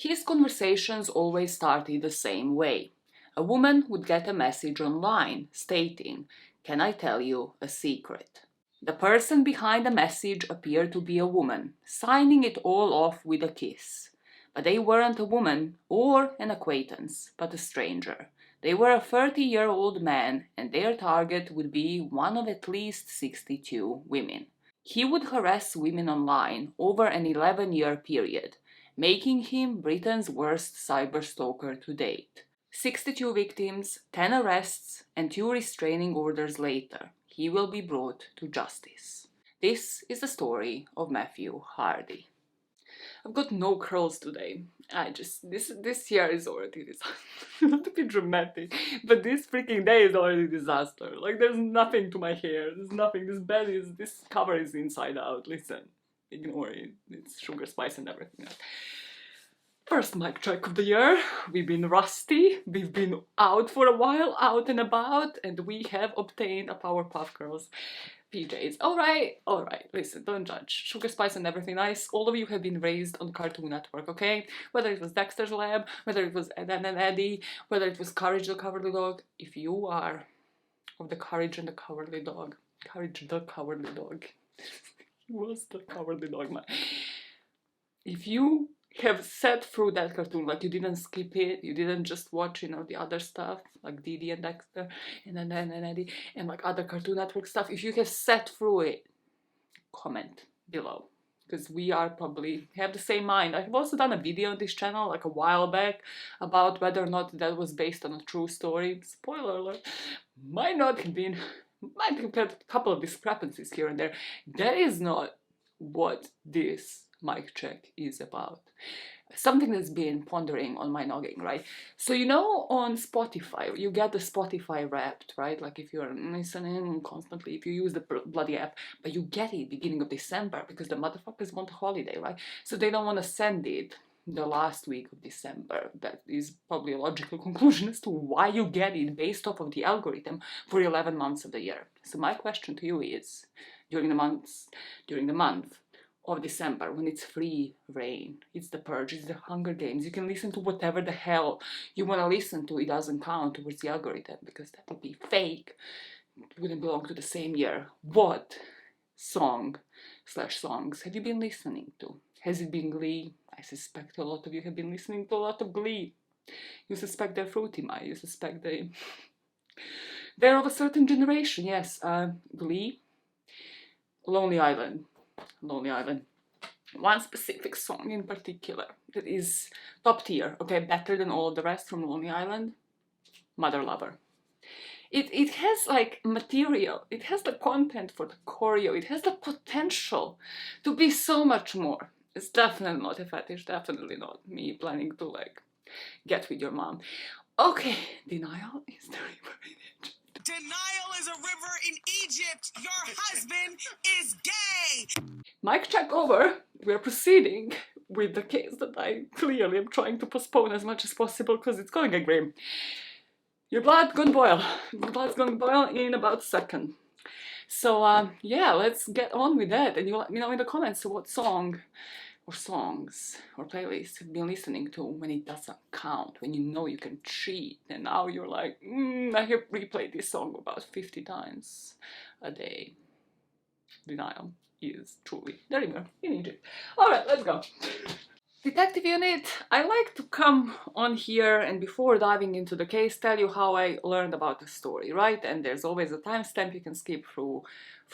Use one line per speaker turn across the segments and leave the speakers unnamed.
His conversations always started the same way. A woman would get a message online stating, "Can I tell you a secret?" The person behind the message appeared to be a woman, signing it all off with a kiss. But they weren't a woman or an acquaintance, but a stranger. They were a 30-year-old man, and their target would be one of at least 62 women. He would harass women online over an 11-year period, making him Britain's worst cyberstalker to date. 62 victims, 10 arrests, and 2 restraining orders later, he will be brought to justice. This is the story of Matthew Hardy. I've got no curls today. This year is already disaster. Not to be dramatic, but this freaking day is already disaster. Like, there's nothing to my hair. There's nothing. This cover is inside out. Listen, ignore it. It's sugar, spice, and everything else. First mic check of the year. We've been rusty, we've been out for a while, out and about, and we have obtained a Powerpuff Girls PJs. Alright, listen, don't judge. Sugar, spice, and everything nice. All of you have been raised on Cartoon Network, okay? Whether it was Dexter's Lab, whether it was Ed and Eddie, whether it was Courage the Cowardly Dog. If you are of the Courage and the Cowardly Dog, Courage the Cowardly Dog. He was the Cowardly Dog, man. If you have sat through that cartoon, like you didn't skip it, you didn't just watch, you know, the other stuff, like Dee Dee and Dexter, and then Eddie, and like other Cartoon Network stuff, if you have sat through it, comment below, because we are probably have the same mind. I've also done a video on this channel, like a while back, about whether or not that was based on a true story. Spoiler alert, might have had a couple of discrepancies here and there. That is not what this mic check is about. Something that's been pondering on my noggin, right? So, you know, on Spotify, you get the Spotify Wrapped, right? Like if you're listening constantly, if you use the bloody app, but you get it beginning of December because the motherfuckers want a holiday, right? So they don't want to send it the last week of December. That is probably a logical conclusion as to why you get it based off of the algorithm for 11 months of the year. So my question to you is, during the month of December, when it's free reign, it's the Purge, it's the Hunger Games, you can listen to whatever the hell you want to listen to. It doesn't count towards the algorithm because that would be fake. It wouldn't belong to the same year. What songs have you been listening to? Has it been Glee? I suspect a lot of you have been listening to a lot of Glee. You suspect they're fruity, you suspect they're of a certain generation. Yes, Glee, Lonely Island. One specific song in particular that is top tier, okay, better than all of the rest from Lonely Island, Mother Lover. It has like material, it has the content for the choreo, it has the potential to be so much more. It's definitely not a fetish, definitely not me planning to like get with your mom. Okay, denial is the river in Egypt.
Denial is a river in Egypt. Your husband is gay.
Mic check over. We're proceeding with the case that I clearly am trying to postpone as much as possible because it's gonna get grim. Your blood's gonna boil. Your blood's gonna boil in about a second. So yeah, let's get on with that, and you let me know in the comments what song or songs or playlists you've been listening to when it doesn't count, when you know you can cheat, and now you're like, I have replayed this song about 50 times a day. Denial is truly the river in Egypt. Alright, let's go. Detective Unit, I like to come on here and before diving into the case tell you how I learned about the story, right? And there's always a timestamp, you can skip through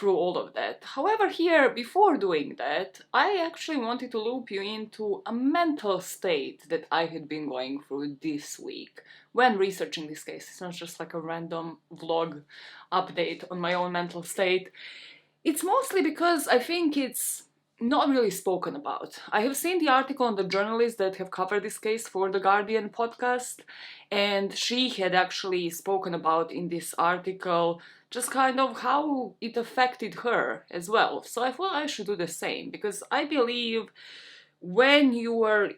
all of that. However, here, before doing that, I actually wanted to loop you into a mental state that I had been going through this week when researching this case. It's not just like a random vlog update on my own mental state. It's mostly because I think it's not really spoken about. I have seen the article on the journalist that have covered this case for the Guardian podcast, and she had actually spoken about in this article just kind of how it affected her as well. So I thought I should do the same, because I believe when you are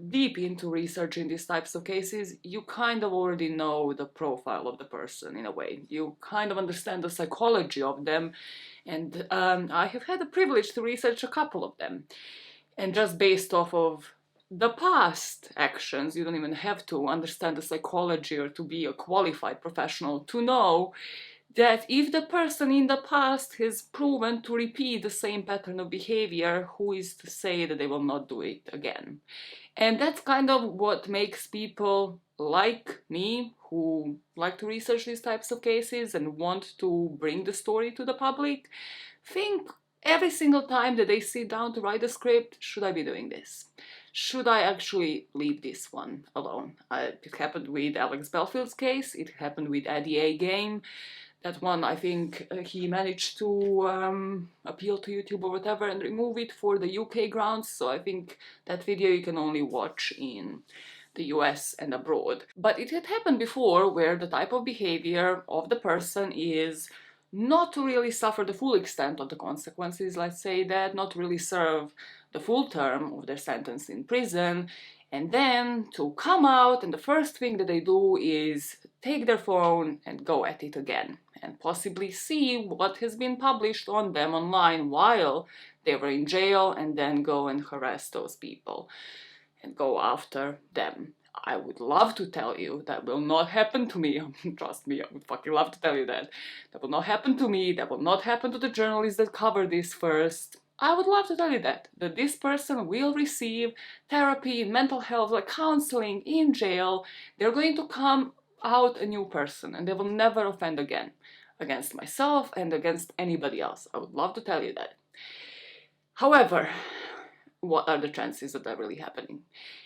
deep into researching these types of cases, you kind of already know the profile of the person in a way. You kind of understand the psychology of them, and I have had the privilege to research a couple of them. And just based off of the past actions, you don't even have to understand the psychology or to be a qualified professional to know that if the person in the past has proven to repeat the same pattern of behavior, who is to say that they will not do it again? And that's kind of what makes people like me, who like to research these types of cases and want to bring the story to the public, think every single time that they sit down to write a script, should I be doing this? Should I actually leave this one alone? It happened with Alex Belfield's case, it happened with Eddie A. Game. That one, I think he managed to appeal to YouTube or whatever and remove it for the UK grounds, so I think that video you can only watch in the US and abroad. But it had happened before where the type of behavior of the person is not to really suffer the full extent of the consequences, let's say that, not really serve the full term of their sentence in prison, and then to come out and the first thing that they do is take their phone and go at it again and possibly see what has been published on them online while they were in jail and then go and harass those people and go after them. I would love to tell you that will not happen to me. Trust me, I would fucking love to tell you that. That will not happen to me. That will not happen to the journalists that cover this first. I would love to tell you that this person will receive therapy, mental health, like counseling in jail. They're going to come out a new person and they will never offend again against myself and against anybody else. I would love to tell you that. However, what are the chances of that really happening?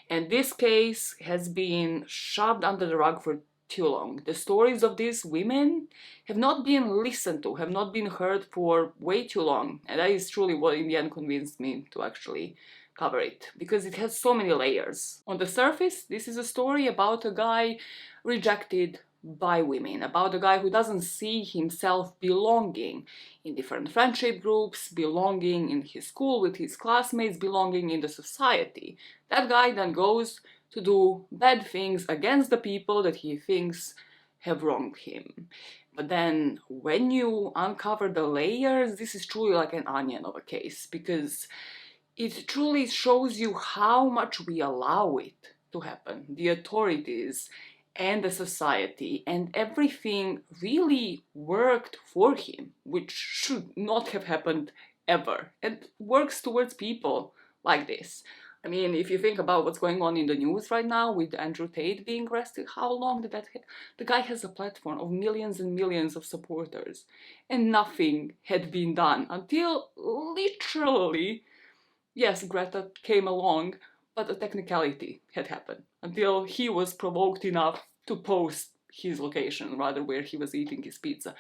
And this case has been shoved under the rug for too long. The stories of these women have not been listened to, have not been heard for way too long. And that is truly what in the end convinced me to actually cover it, because it has so many layers. On the surface, this is a story about a guy rejected by women, about a guy who doesn't see himself belonging in different friendship groups, belonging in his school with his classmates, belonging in the society. That guy then goes to do bad things against the people that he thinks have wronged him. But then when you uncover the layers, this is truly like an onion of a case, because it truly shows you how much we allow it to happen. The authorities and the society and everything really worked for him, which should not have happened ever, and works towards people like this. I mean, if you think about what's going on in the news right now with Andrew Tate being arrested, how long did that take? The guy has a platform of millions and millions of supporters, and nothing had been done until literally, yes, Greta came along, but a technicality had happened until he was provoked enough to post his location, rather, where he was eating his pizza.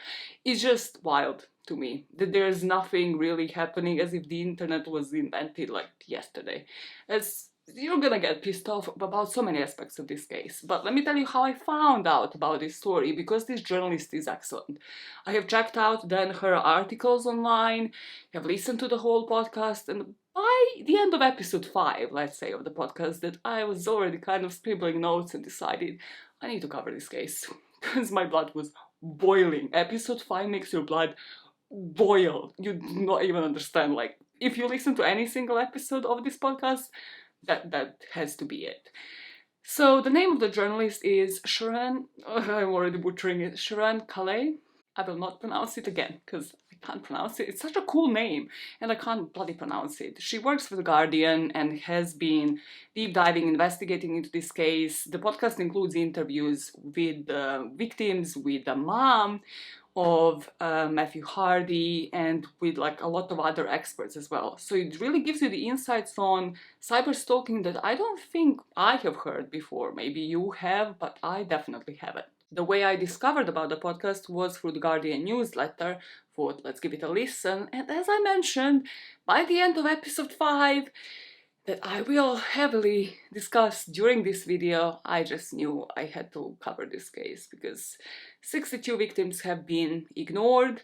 It's just wild to me that there's nothing really happening, as if the internet was invented like yesterday. As you're gonna get pissed off about so many aspects of this case. But let me tell you how I found out about this story, because this journalist is excellent. I have checked out then her articles online, have listened to the whole podcast, and by the end of episode 5, let's say, of the podcast, that I was already kind of scribbling notes and decided I need to cover this case, because my blood was boiling. Episode 5 makes your blood boil. You do not even understand. Like, if you listen to any single episode of this podcast, that has to be it. So the name of the journalist is Sharon, I'm already butchering it, Sharon Calais. I will not pronounce it again, because I can't pronounce it. It's such a cool name, and I can't bloody pronounce it. She works for The Guardian and has been deep diving, investigating into this case. The podcast includes interviews with the victims, with the mom of Matthew Hardy, and with like a lot of other experts as well. So it really gives you the insights on cyberstalking that I don't think I have heard before. Maybe you have, but I definitely haven't. The way I discovered about the podcast was through the Guardian newsletter. Thought, let's give it a listen. And as I mentioned, by the end of episode 5, that I will heavily discuss during this video, I just knew I had to cover this case, because 62 victims have been ignored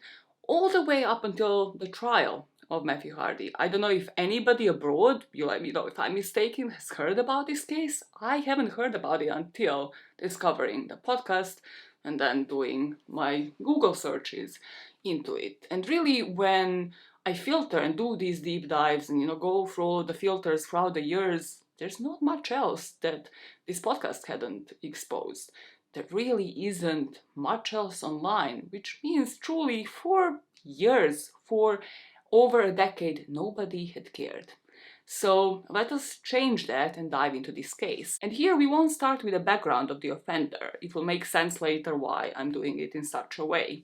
all the way up until the trial of Matthew Hardy. I don't know if anybody abroad, you let me know if I'm mistaken, has heard about this case. I haven't heard about it until discovering the podcast and then doing my Google searches into it. And really, when I filter and do these deep dives and, go through the filters throughout the years, there's not much else that this podcast hadn't exposed. There really isn't much else online, which means truly for years, for over a decade, nobody had cared. So let us change that and dive into this case. And here we won't start with the background of the offender. It will make sense later why I'm doing it in such a way.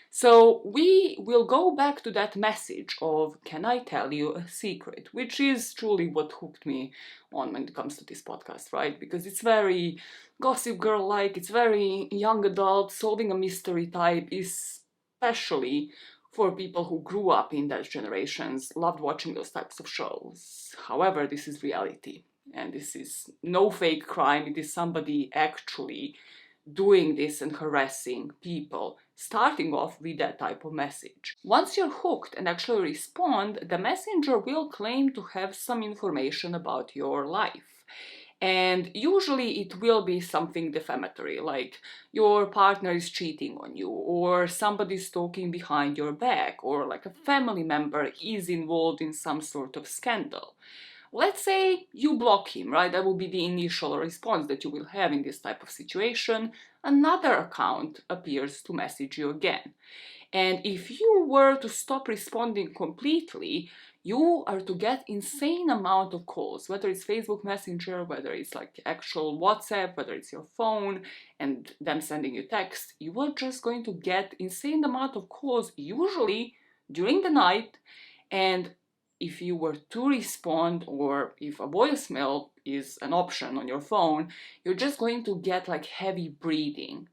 So we will go back to that message of, can I tell you a secret? Which is truly what hooked me on when it comes to this podcast, right? Because it's very Gossip Girl-like, it's very young adult, solving a mystery type, especially for people who grew up in those generations, loved watching those types of shows. However, this is reality. And this is no fake crime, it is somebody actually doing this and harassing people, starting off with that type of message. Once you're hooked and actually respond, the messenger will claim to have some information about your life. And usually it will be something defamatory, like your partner is cheating on you, or somebody's talking behind your back, or like a family member is involved in some sort of scandal. Let's say you block him, right? That will be the initial response that you will have in this type of situation. Another account appears to message you again. And if you were to stop responding completely, you are to get insane amount of calls, whether it's Facebook Messenger, whether it's like actual WhatsApp, whether it's your phone and them sending you text. You are just going to get insane amount of calls, usually during the night. And if you were to respond, or if a voicemail is an option on your phone, you're just going to get like heavy breathing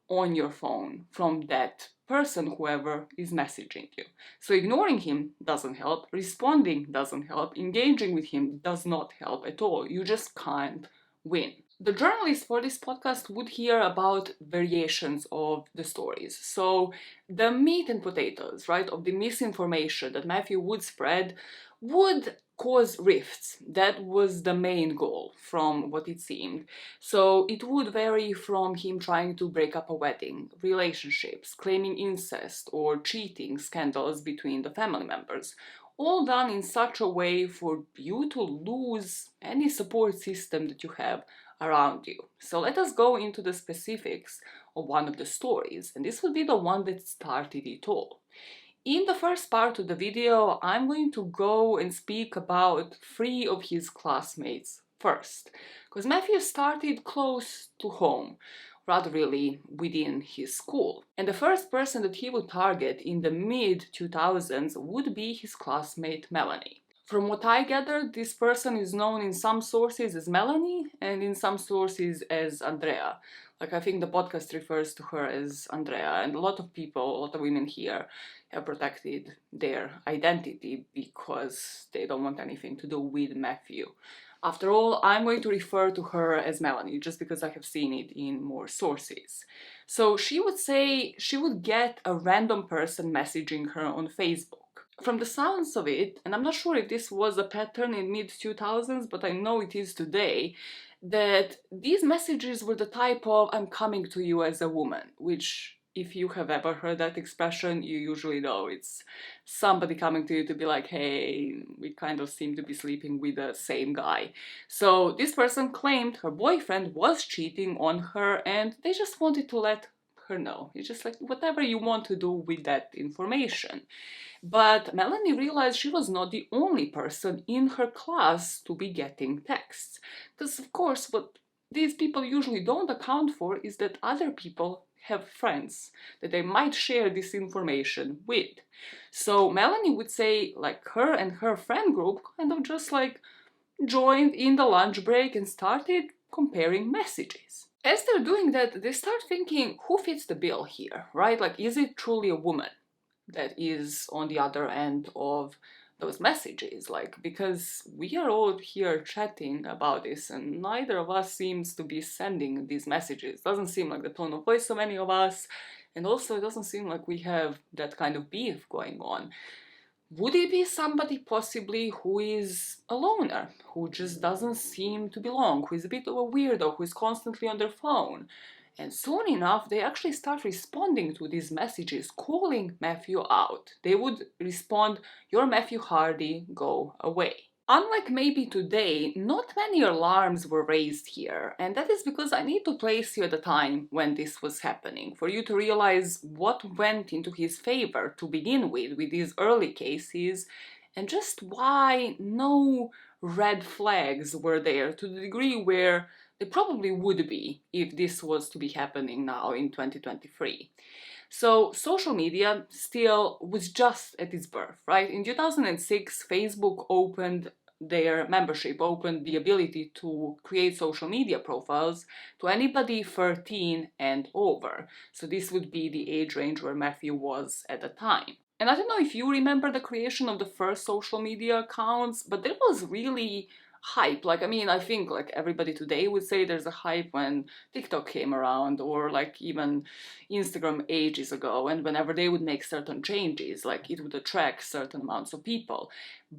on your phone from that person, whoever is messaging you. So ignoring him doesn't help, responding doesn't help, engaging with him does not help at all. You just can't win. The journalist for this podcast would hear about variations of the stories. So the meat and potatoes, right, of the misinformation that Matthew would spread would cause rifts. That was the main goal from what it seemed. So it would vary from him trying to break up a wedding, relationships, claiming incest or cheating scandals between the family members, all done in such a way for you to lose any support system that you have around you. So let us go into the specifics of one of the stories, and this will be the one that started it all. In the first part of the video, I'm going to go and speak about 3 of his classmates first, because Matthew started close to home, rather really within his school. And the first person that he would target in the mid-2000s would be his classmate Melanie. From what I gathered, this person is known in some sources as Melanie and in some sources as Andrea. Like, I think the podcast refers to her as Andrea, and a lot of people, a lot of women here have protected their identity because they don't want anything to do with Matthew. After all, I'm going to refer to her as Melanie just because I have seen it in more sources. So she would say she would get a random person messaging her on Facebook. From the sounds of it, and I'm not sure if this was a pattern in mid-2000s, but I know it is today, that these messages were the type of, I'm coming to you as a woman, which, if you have ever heard that expression, you usually know it's somebody coming to you to be like, hey, we kind of seem to be sleeping with the same guy. So this person claimed her boyfriend was cheating on her and they just wanted to let her know. It's just like, whatever you want to do with that information. But Melanie realized she was not the only person in her class to be getting texts. Because, of course, what these people usually don't account for is that other people have friends that they might share this information with. So Melanie would say, like, her and her friend group kind of just like joined in the lunch break and started comparing messages. As they're doing that, they start thinking, who fits the bill here, right? Like, is it truly a woman that is on the other end of those messages? Like, because we are all here chatting about this and neither of us seems to be sending these messages. Doesn't seem like the tone of voice of many of us, and also it doesn't seem like we have that kind of beef going on. Would it be somebody possibly who is a loner, who just doesn't seem to belong, who is a bit of a weirdo, who is constantly on their phone? And soon enough, they actually start responding to these messages, calling Matthew out. They would respond, "You're Matthew Hardy, go away." Unlike maybe today, not many alarms were raised here, and that is because I need to place you at the time when this was happening, for you to realize what went into his favor to begin with these early cases, and just why no red flags were there to the degree where they probably would be if this was to be happening now in 2023. So social media still was just at its birth, right? In 2006, Facebook opened their membership, opened the ability to create social media profiles to anybody 13 and over. So this would be the age range where Matthew was at the time. And I don't know if you remember the creation of the first social media accounts, but there was really hype. Like, I mean, I think like everybody today would say there's a hype when TikTok came around, or like even Instagram ages ago, and whenever they would make certain changes, like it would attract certain amounts of people.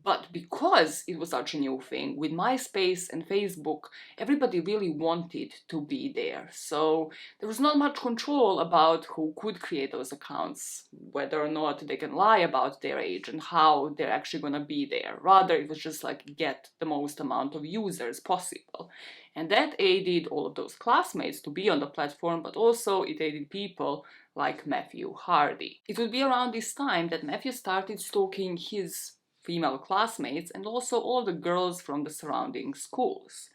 But because it was such a new thing, with MySpace and Facebook, everybody really wanted to be there. So there was not much control about who could create those accounts, whether or not they can lie about their age and how they're actually going to be there. Rather, it was just like get the most amount of users possible. And that aided all of those classmates to be on the platform, but also it aided people like Matthew Hardy. It would be around this time that Matthew started stalking his female classmates and also all the girls from the surrounding schools.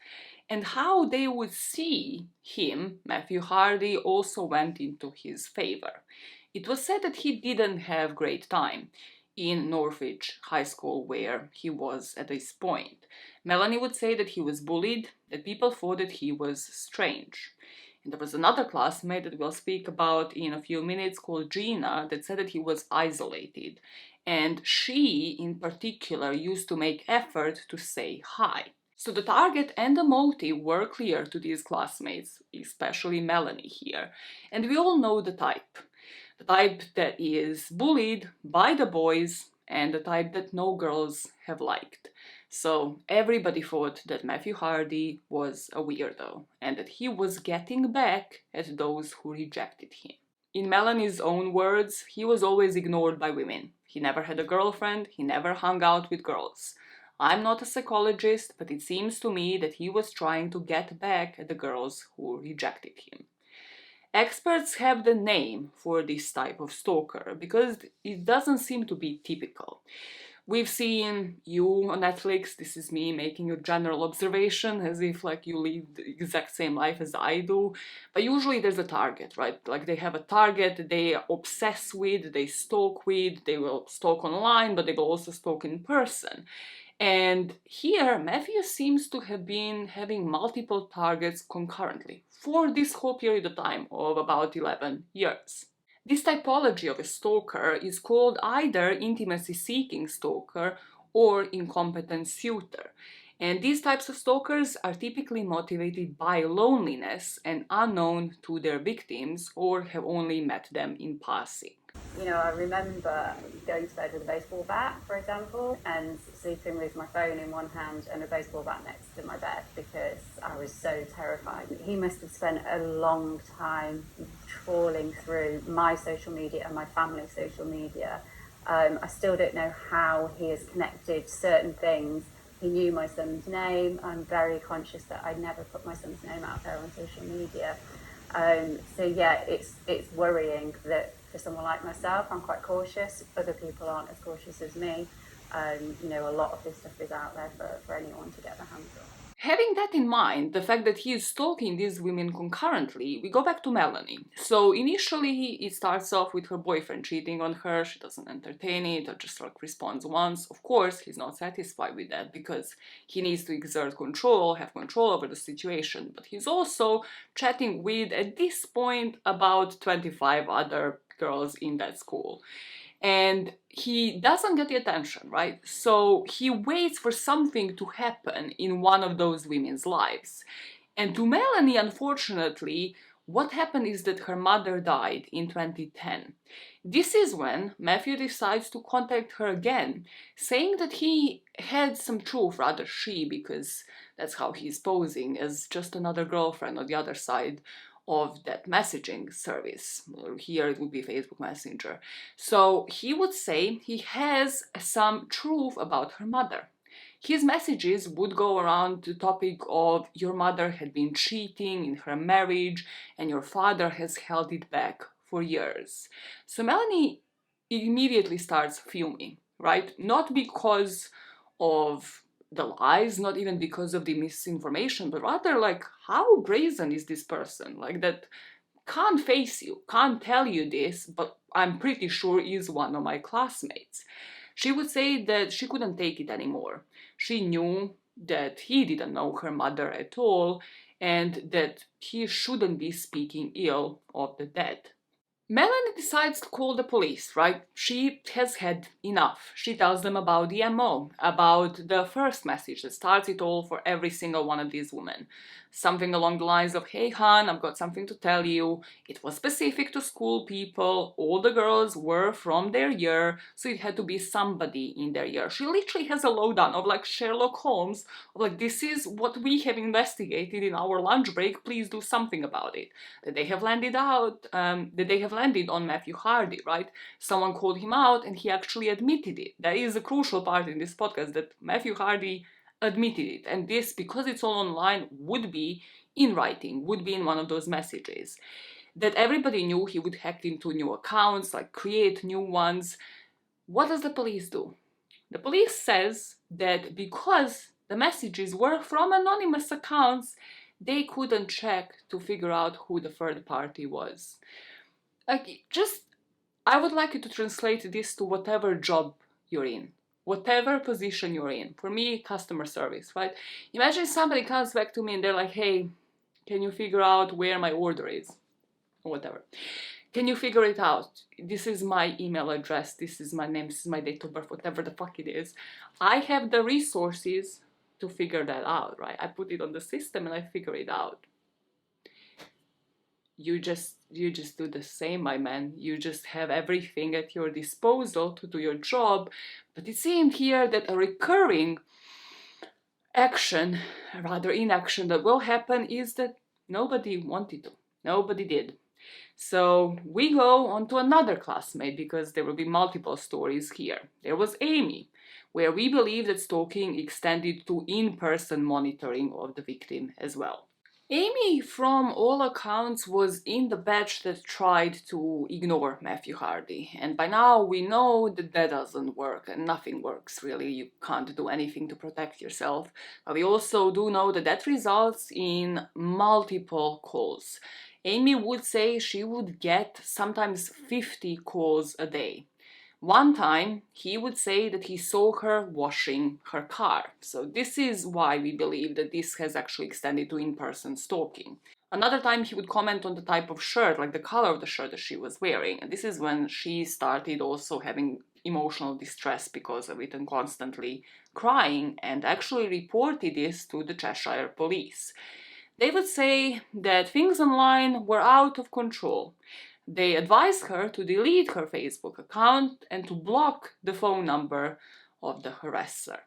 And how they would see him, Matthew Hardy, also went into his favor. It was said that he didn't have great time in Norwich High School where he was at this point. Melanie would say that he was bullied, that people thought that he was strange. And there was another classmate that we'll speak about in a few minutes called Gina that said that he was isolated. And she, in particular, used to make effort to say hi. So the target and the motive were clear to these classmates, especially Melanie here. And we all know the type. The type that is bullied by the boys and the type that no girls have liked. So everybody thought that Matthew Hardy was a weirdo and that he was getting back at those who rejected him. In Melanie's own words, he was always ignored by women. He never had a girlfriend, he never hung out with girls. I'm not a psychologist, but it seems to me that he was trying to get back at the girls who rejected him. Experts have the name for this type of stalker because it doesn't seem to be typical. We've seen You on Netflix, this is me making a general observation as if like you live the exact same life as I do, but usually there's a target, right? Like they have a target they obsess with, they stalk with, they will stalk online, but they will also stalk in person. And here, Matthew seems to have been having multiple targets concurrently for this whole period of time of about 11 years. This typology of a stalker is called either intimacy-seeking stalker or incompetent suitor. And these types of stalkers are typically motivated by loneliness and unknown to their victims or have only met them in passing.
You know, I remember going to bed with a baseball bat, for example, and sleeping with my phone in one hand and a baseball bat next to my bed because I was so terrified. He must have spent a long time trawling through my social media and my family's social media. I still don't know how he has connected certain things. He knew my son's name. I'm very conscious that I never put my son's name out there on social media. So yeah, it's worrying that for someone like myself, I'm quite cautious. Other people aren't as cautious as me. You know, a lot of this stuff is out there for anyone to get their hands on.
Having that in mind, the fact that he is stalking these women concurrently, we go back to Melanie. So initially it starts off with her boyfriend cheating on her, she doesn't entertain it or just like responds once. Of course, he's not satisfied with that because he needs to exert control, have control over the situation, but he's also chatting with, at this point, about 25 other girls in that school. And he doesn't get the attention, right? So he waits for something to happen in one of those women's lives. And to Melanie, unfortunately, what happened is that her mother died in 2010. This is when Matthew decides to contact her again, saying that he had some truth, rather she, because that's how he's posing, as just another girlfriend on the other side of that messaging service. Here it would be Facebook Messenger. So he would say he has some truth about her mother. His messages would go around the topic of your mother had been cheating in her marriage and your father has held it back for years. So Melanie immediately starts fuming, right? Not because of the lies, not even because of the misinformation, but rather like, how brazen is this person? Like, that can't face you, can't tell you this, but I'm pretty sure is one of my classmates. She would say that she couldn't take it anymore. She knew that he didn't know her mother at all and that he shouldn't be speaking ill of the dead. Melanie decides to call the police, right? She has had enough. She tells them about the MO, about the first message that starts it all for every single one of these women. Something along the lines of, hey hon, I've got something to tell you. It was specific to school people. All the girls were from their year, so it had to be somebody in their year. She literally has a lowdown of like Sherlock Holmes, of like, this is what we have investigated in our lunch break, please do something about it. That they have landed on Matthew Hardy, right? Someone called him out and he actually admitted it. That is a crucial part in this podcast, that Matthew Hardy admitted it. And this, because it's all online, would be in writing, would be in one of those messages. That everybody knew he would hack into new accounts, like create new ones. What does the police do? The police says that because the messages were from anonymous accounts, they couldn't check to figure out who the third party was. Like, just, I would like you to translate this to whatever job you're in, whatever position you're in. For me, customer service, right? Imagine somebody comes back to me and they're like, hey, can you figure out where my order is? Or whatever. Can you figure it out? This is my email address, this is my name, this is my date of birth, whatever the fuck it is. I have the resources to figure that out, right? I put it on the system and I figure it out. You just do the same, my man. You just have everything at your disposal to do your job. But it seemed here that a recurring action, rather inaction, that will happen is that nobody wanted to. Nobody did. So we go on to another classmate, because there will be multiple stories here. There was Amy, where we believe that stalking extended to in-person monitoring of the victim as well. Amy, from all accounts, was in the batch that tried to ignore Matthew Hardy, and by now we know that that doesn't work, and nothing works really. You can't do anything to protect yourself. But we also do know that that results in multiple calls. Amy would say she would get sometimes 50 calls a day. One time, he would say that he saw her washing her car. So this is why we believe that this has actually extended to in-person stalking. Another time, he would comment on the type of shirt, like the color of the shirt that she was wearing. And this is when she started also having emotional distress because of it and constantly crying, and actually reported this to the Cheshire police. They would say that things online were out of control. They advised her to delete her Facebook account and to block the phone number of the harasser.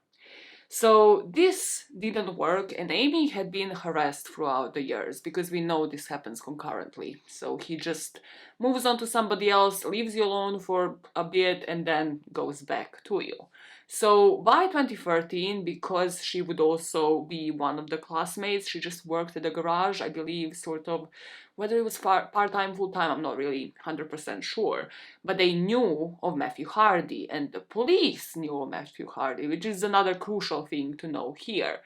So this didn't work, and Amy had been harassed throughout the years, because we know this happens concurrently. So he just moves on to somebody else, leaves you alone for a bit, and then goes back to you. So by 2013, because she would also be one of the classmates, she just worked at the garage, I believe, sort of, whether it was part-time, full-time, I'm not really 100% sure. But they knew of Matthew Hardy, and the police knew of Matthew Hardy, which is another crucial thing to know here.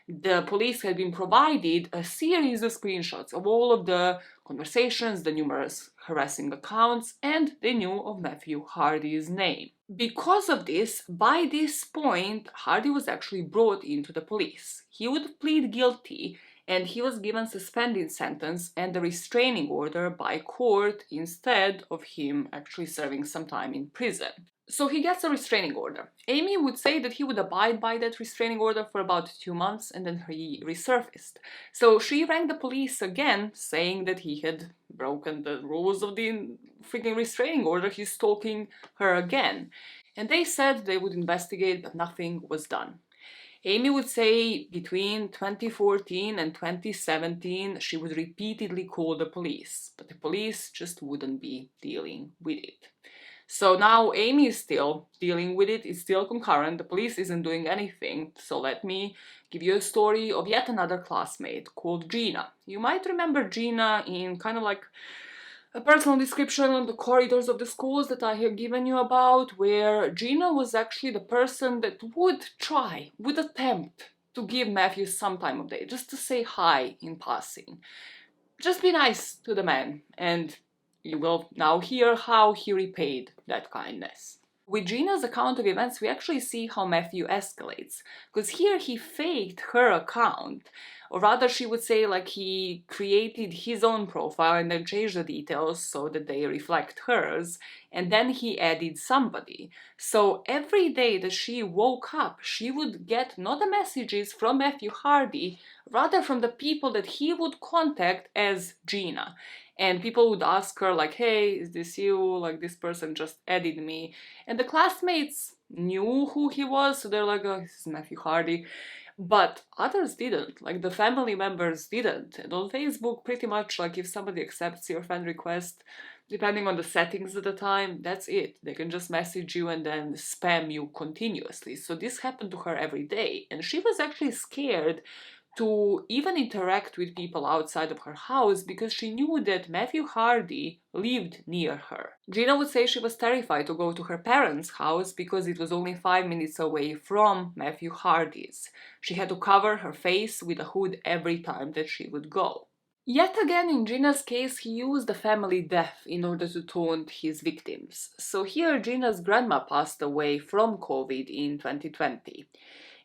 The police had been provided a series of screenshots of all of the conversations, the numerous harassing accounts, and they knew of Matthew Hardy's name. Because of this, by this point, Hardy was actually brought into the police. He would plead guilty, and he was given suspended sentence and a restraining order by court instead of him actually serving some time in prison. So he gets a restraining order. Amy would say that he would abide by that restraining order for about 2 months, and then he resurfaced. So she rang the police again, saying that he had broken the rules of the freaking restraining order. He's stalking her again. And they said they would investigate, but nothing was done. Amy would say between 2014 and 2017, she would repeatedly call the police, but the police just wouldn't be dealing with it. So now Amy is still dealing with it, it's still concurrent, the police isn't doing anything. So let me give you a story of yet another classmate called Gina. You might remember Gina in kind of like a personal description on the corridors of the schools that I have given you about, where Gina was actually the person that would attempt to give Matthew some time of day, just to say hi in passing. Just be nice to the man, and you will now hear how he repaid that kindness. With Gina's account of events, we actually see how Matthew escalates, because here he faked her account, or rather she would say like he created his own profile and then changed the details so that they reflect hers, and then he added somebody. So every day that she woke up, she would get not the messages from Matthew Hardy, rather from the people that he would contact as Gina. And people would ask her like, hey, is this you? Like, this person just added me. And the classmates knew who he was, so they're like, oh, this is Matthew Hardy. But others didn't, like the family members didn't. And on Facebook, pretty much like if somebody accepts your friend request, depending on the settings at the time, that's it. They can just message you and then spam you continuously. So this happened to her every day. And she was actually scared to even interact with people outside of her house because she knew that Matthew Hardy lived near her. Gina would say she was terrified to go to her parents' house because it was only 5 minutes away from Matthew Hardy's. She had to cover her face with a hood every time that she would go. Yet again, in Gina's case, he used the family death in order to taunt his victims. So here, Gina's grandma passed away from COVID in 2020.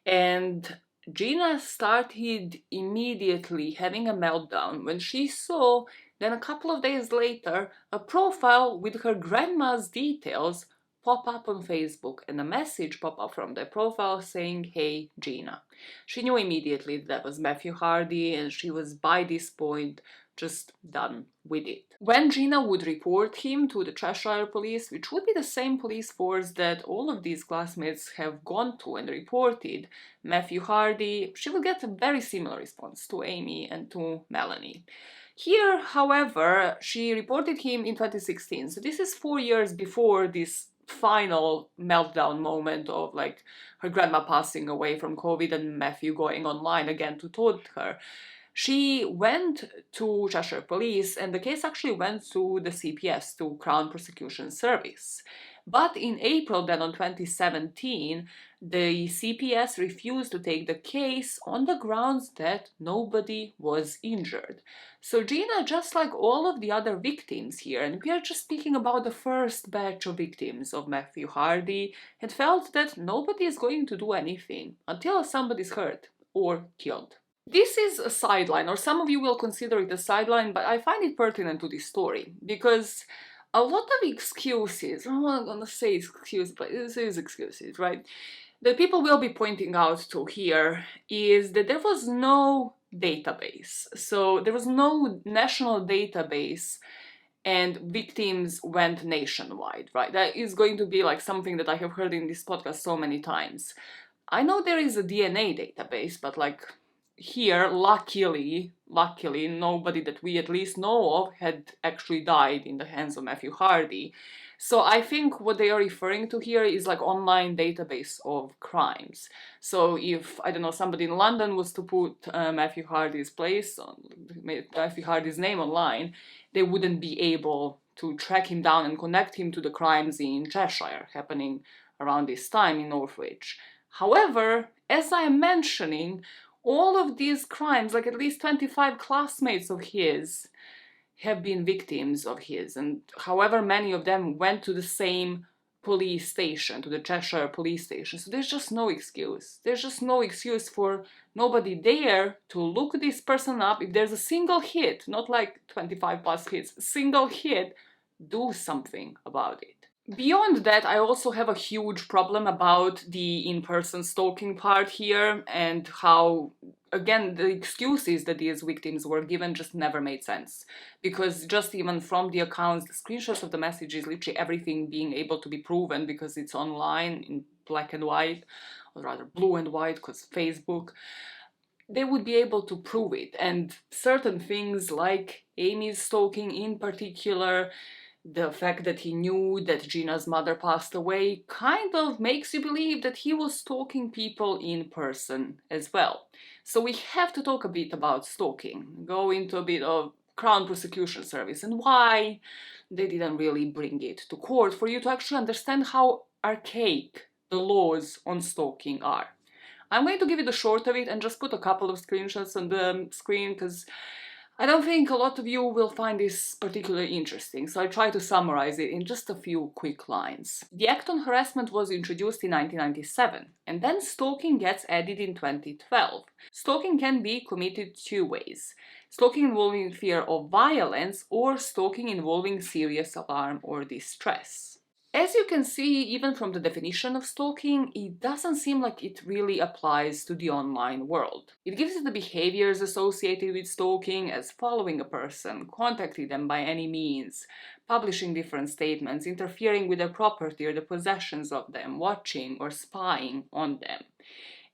And Gina started immediately having a meltdown when she saw, then a couple of days later, a profile with her grandma's details pop up on Facebook and a message pop up from the profile saying, hey, Gina. She knew immediately that was Matthew Hardy and she was by this point just done with it. When Gina would report him to the Cheshire police, which would be the same police force that all of these classmates have gone to and reported Matthew Hardy, she would get a very similar response to Amy and to Melanie. Here, however, she reported him in 2016, so this is 4 years before this final meltdown moment of like her grandma passing away from COVID and Matthew going online again to taunt her. She went to Cheshire Police and the case actually went to the CPS, to Crown Prosecution Service. But in April then on 2017, the CPS refused to take the case on the grounds that nobody was injured. So Gina, just like all of the other victims here, and we are just speaking about the first batch of victims of Matthew Hardy, had felt that nobody is going to do anything until somebody's hurt or killed. This is a sideline, or some of you will consider it a sideline, but I find it pertinent to this story because a lot of excuses, I'm not gonna say excuses, but this is excuses, right? That people will be pointing out to here is that there was no database. So there was no national database and victims went nationwide, right? That is going to be like something that I have heard in this podcast so many times. I know there is a DNA database, but like here, luckily, nobody that we at least know of had actually died in the hands of Matthew Hardy. So I think what they are referring to here is like online database of crimes. So if, I don't know, somebody in London was to put Matthew Hardy's name online, they wouldn't be able to track him down and connect him to the crimes in Cheshire happening around this time in Northwich. However, as I am mentioning, all of these crimes, like at least 25 classmates of his, have been victims of his, and however many of them went to the same police station, to the Cheshire police station. So there's just no excuse. There's just no excuse for nobody there to look this person up. If there's a single hit, not like 25 plus hits, a single hit, do something about it. Beyond that, I also have a huge problem about the in-person stalking part here and how, again, the excuses that these victims were given just never made sense. Because just even from the accounts, the screenshots of the messages, literally everything being able to be proven because it's online in black and white, or rather blue and white because Facebook, they would be able to prove it. And certain things like Amy's stalking in particular, The fact that he knew that Gina's mother passed away kind of makes you believe that he was stalking people in person as well. So we have to talk a bit about stalking, go into a bit of Crown Prosecution Service and why they didn't really bring it to court for you to actually understand how archaic the laws on stalking are. I'm going to give you the short of it and just put a couple of screenshots on the screen because I don't think a lot of you will find this particularly interesting, so I try to summarize it in just a few quick lines. The Act on Harassment was introduced in 1997, and then stalking gets added in 2012. Stalking can be committed two ways: stalking involving fear of violence or stalking involving serious alarm or distress. As you can see, even from the definition of stalking, it doesn't seem like it really applies to the online world. It gives you the behaviors associated with stalking as following a person, contacting them by any means, publishing different statements, interfering with their property or the possessions of them, watching or spying on them.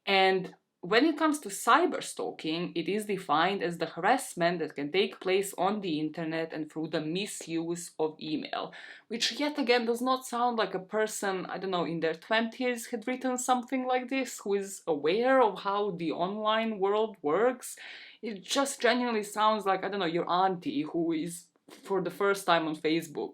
And when it comes to cyberstalking, it is defined as the harassment that can take place on the internet and through the misuse of email, which yet again does not sound like a person, I don't know, in their 20s had written something like this, who is aware of how the online world works. It just genuinely sounds like, I don't know, your auntie who is for the first time on Facebook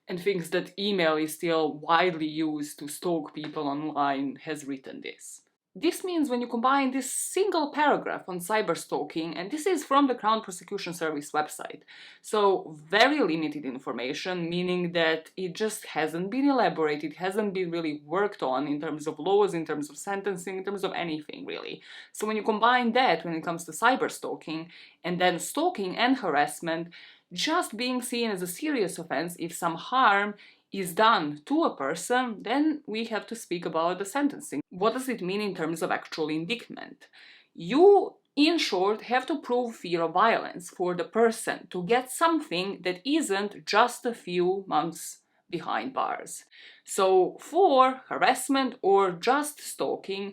and thinks that email is still widely used to stalk people online has written this. This means when you combine this single paragraph on cyberstalking, and this is from the Crown Prosecution Service website, so very limited information, meaning that it just hasn't been elaborated, hasn't been really worked on in terms of laws, in terms of sentencing, in terms of anything really. So when you combine that when it comes to cyberstalking, and then stalking and harassment just being seen as a serious offense if some harm is done to a person, then we have to speak about the sentencing. What does it mean in terms of actual indictment? You, in short, have to prove fear of violence for the person to get something that isn't just a few months behind bars. So for harassment or just stalking,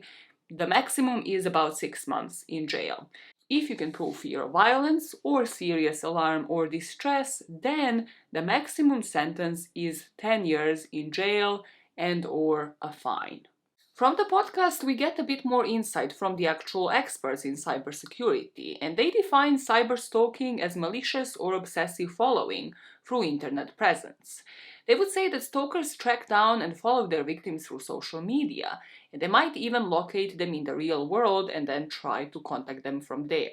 the maximum is about 6 months in jail. If you can prove fear of violence or serious alarm or distress, then the maximum sentence is 10 years in jail and or a fine. From the podcast, we get a bit more insight from the actual experts in cybersecurity, and they define cyberstalking as malicious or obsessive following through internet presence. They would say that stalkers track down and follow their victims through social media, and they might even locate them in the real world and then try to contact them from there.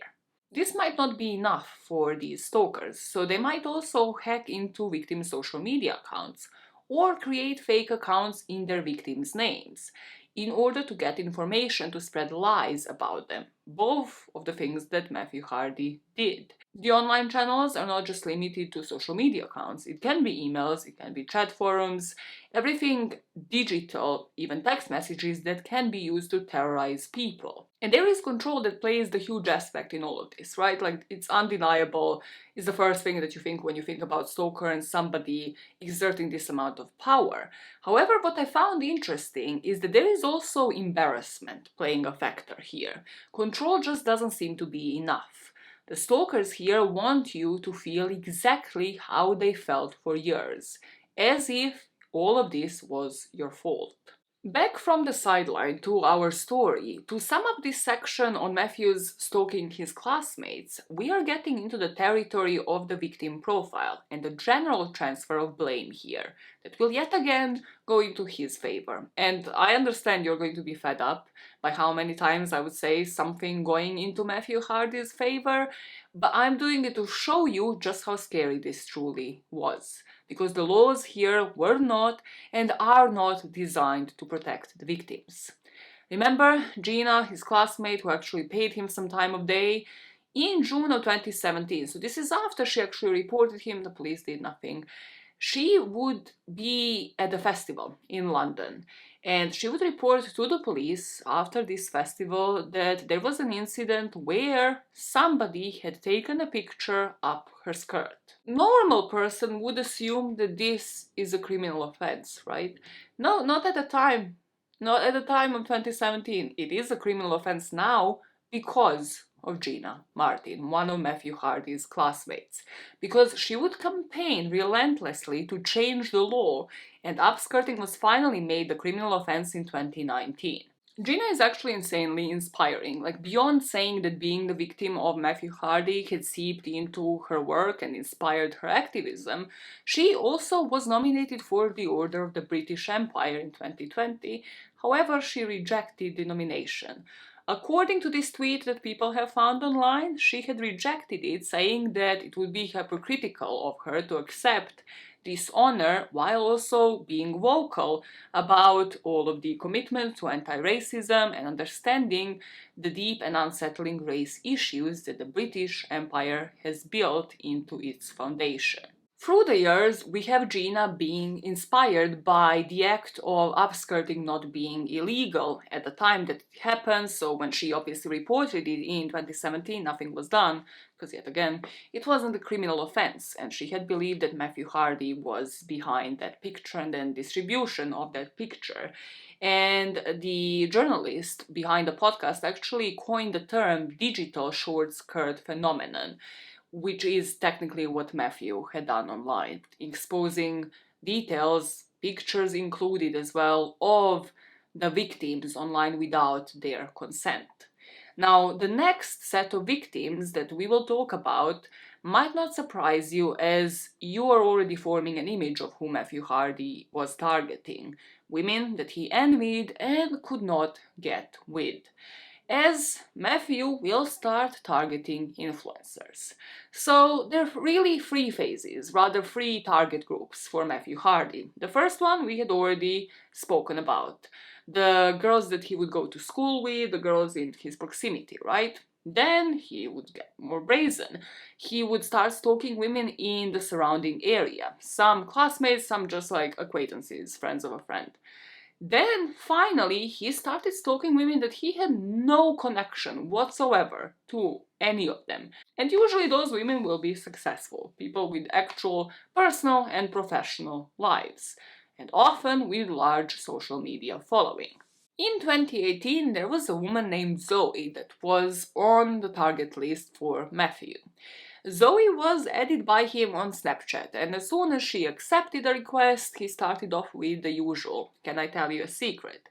This might not be enough for these stalkers, so they might also hack into victims' social media accounts or create fake accounts in their victims' names in order to get information to spread lies about them, both of the things that Matthew Hardy did. The online channels are not just limited to social media accounts. It can be emails, it can be chat forums, everything digital, even text messages that can be used to terrorize people. And there is control that plays the huge aspect in all of this, right? Like, it's undeniable. It's the first thing that you think when you think about stalker and somebody exerting this amount of power. However, what I found interesting is that there is also embarrassment playing a factor here. Control just doesn't seem to be enough. The stalkers here want you to feel exactly how they felt for years, as if all of this was your fault. Back from the sideline to our story, to sum up this section on Matthew's stalking his classmates, we are getting into the territory of the victim profile and the general transfer of blame here that will yet again go into his favor. And I understand you're going to be fed up by how many times I would say something going into Matthew Hardy's favor, but I'm doing it to show you just how scary this truly was. Because the laws here were not and are not designed to protect the victims. Remember Gina, his classmate, who actually paid him some time of day in June of 2017. So this is after she actually reported him, the police did nothing. She would be at a festival in London, and she would report to the police after this festival that there was an incident where somebody had taken a picture up her skirt. Normal person would assume that this is a criminal offense, right? No, not at the time. Not at the time of 2017. It is a criminal offense now because of Gina Martin, one of Matthew Hardy's classmates, because she would campaign relentlessly to change the law, and upskirting was finally made a criminal offense in 2019. Gina is actually insanely inspiring. Like, beyond saying that being the victim of Matthew Hardy had seeped into her work and inspired her activism, she also was nominated for the Order of the British Empire in 2020. However, she rejected the nomination. According to this tweet that people have found online, she had rejected it, saying that it would be hypocritical of her to accept this honor while also being vocal about all of the commitment to anti-racism and understanding the deep and unsettling race issues that the British Empire has built into its foundation. Through the years, we have Gina being inspired by the act of upskirting not being illegal at the time that it happened, so when she obviously reported it in 2017, nothing was done, because yet again, it wasn't a criminal offense, and she had believed that Matthew Hardy was behind that picture and then distribution of that picture. And the journalist behind the podcast actually coined the term digital short skirt phenomenon, which is technically what Matthew had done online, exposing details, pictures included as well, of the victims online without their consent. Now, the next set of victims that we will talk about might not surprise you, as you are already forming an image of who Matthew Hardy was targeting: women that he envied and could not get with, as Matthew will start targeting influencers. So there are really three phases, rather three target groups for Matthew Hardy. The first one we had already spoken about: the girls that he would go to school with, the girls in his proximity, right? Then he would get more brazen. He would start stalking women in the surrounding area, some classmates, some just like acquaintances, friends of a friend. Then, finally, he started stalking women that he had no connection whatsoever to any of them. And usually those women will be successful, people with actual personal and professional lives, and often with large social media following. In 2018, there was a woman named Zoe that was on the target list for Matthew. Zoe was added by him on Snapchat, and as soon as she accepted the request, he started off with the usual, "Can I tell you a secret?"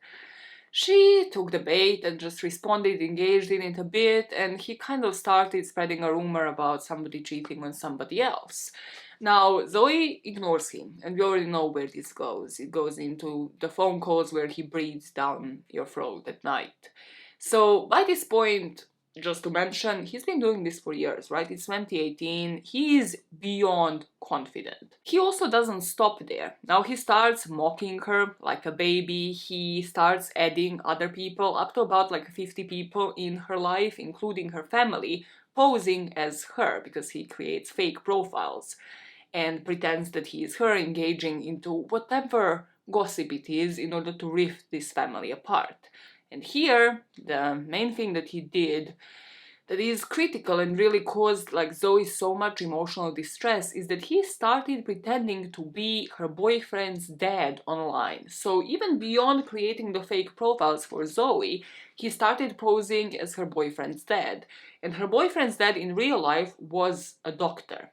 She took the bait and just responded, engaged in it a bit, and he kind of started spreading a rumor about somebody cheating on somebody else. Now, Zoe ignores him, and we already know where this goes. It goes into the phone calls where he breathes down your throat at night. So, by this point, just to mention, he's been doing this for years, right? It's 2018. He is beyond confident. He also doesn't stop there. Now he starts mocking her like a baby. He starts adding other people, up to about like 50 people in her life, including her family, posing as her, because he creates fake profiles and pretends that he is her, engaging into whatever gossip it is in order to rift this family apart. And here, the main thing that he did that is critical and really caused like Zoe so much emotional distress is that he started pretending to be her boyfriend's dad online. So even beyond creating the fake profiles for Zoe, he started posing as her boyfriend's dad. And her boyfriend's dad in real life was a doctor.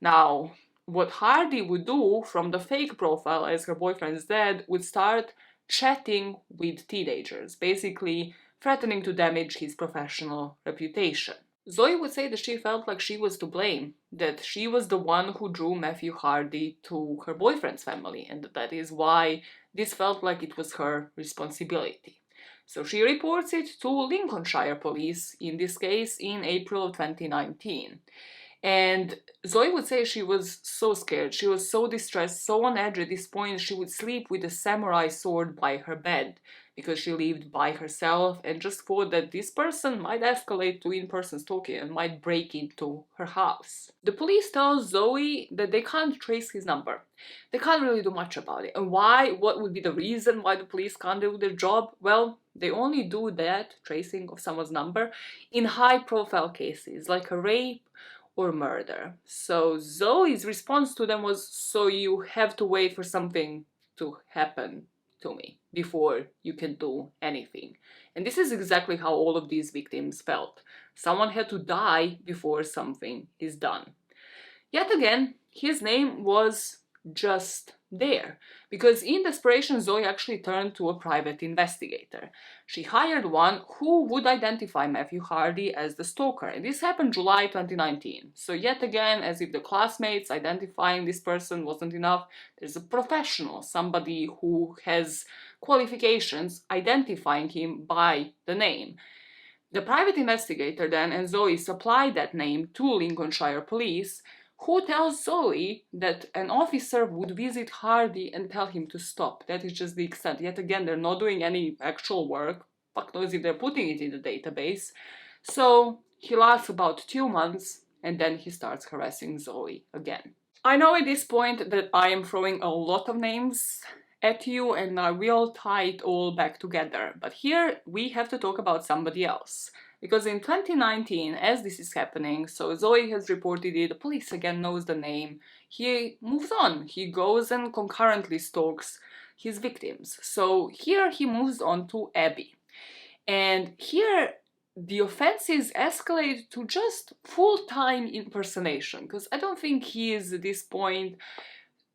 Now, what Hardy would do from the fake profile as her boyfriend's dad would start chatting with teenagers, basically threatening to damage his professional reputation. Zoe would say that she felt like she was to blame, that she was the one who drew Matthew Hardy to her boyfriend's family, and that is why this felt like it was her responsibility. So she reports it to Lincolnshire police, in this case in April of 2019. And Zoe would say she was so scared, she was so distressed, so on edge at this point, she would sleep with a samurai sword by her bed because she lived by herself and just thought that this person might escalate to in-person stalking and might break into her house. The police tell Zoe that they can't trace his number. They can't really do much about it. And why? What would be the reason why the police can't do their job? Well, they only do that, tracing of someone's number, in high-profile cases like a rape or murder. So Zoe's response to them was, so you have to wait for something to happen to me before you can do anything. And this is exactly how all of these victims felt. Someone had to die before something is done. Yet again, his name was just there, because in desperation Zoe actually turned to a private investigator. She hired one who would identify Matthew Hardy as the stalker, and this happened July 2019. So yet again, as if the classmates identifying this person wasn't enough, there's a professional, somebody who has qualifications, identifying him by the name. The private investigator then and Zoe supplied that name to Lincolnshire police, who tells Zoe that an officer would visit Hardy and tell him to stop. That is just the extent. Yet again, they're not doing any actual work. Fuck knows if they're putting it in the database. So he lasts about 2 months and then he starts harassing Zoe again. I know at this point that I am throwing a lot of names at you and I will tie it all back together. But here we have to talk about somebody else. Because in 2019, as this is happening, so Zoe has reported it, the police again knows the name, he moves on. He goes and concurrently stalks his victims. So here he moves on to Abby. And here the offenses escalate to just full-time impersonation. Because I don't think he is at this point,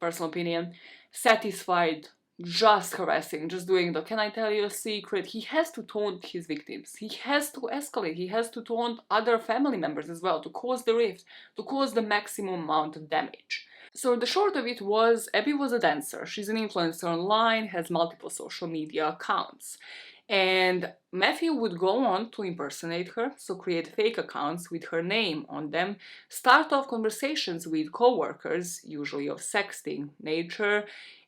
personal opinion, satisfied just harassing, just doing the can I tell you a secret. He has to taunt his victims. He has to escalate. He has to taunt other family members as well to cause the rift, to cause the maximum amount of damage. So the short of it was, Abby was a dancer. She's an influencer online, has multiple social media accounts. And Matthew would go on to impersonate her, so create fake accounts with her name on them, start off conversations with co-workers, usually of sexting nature,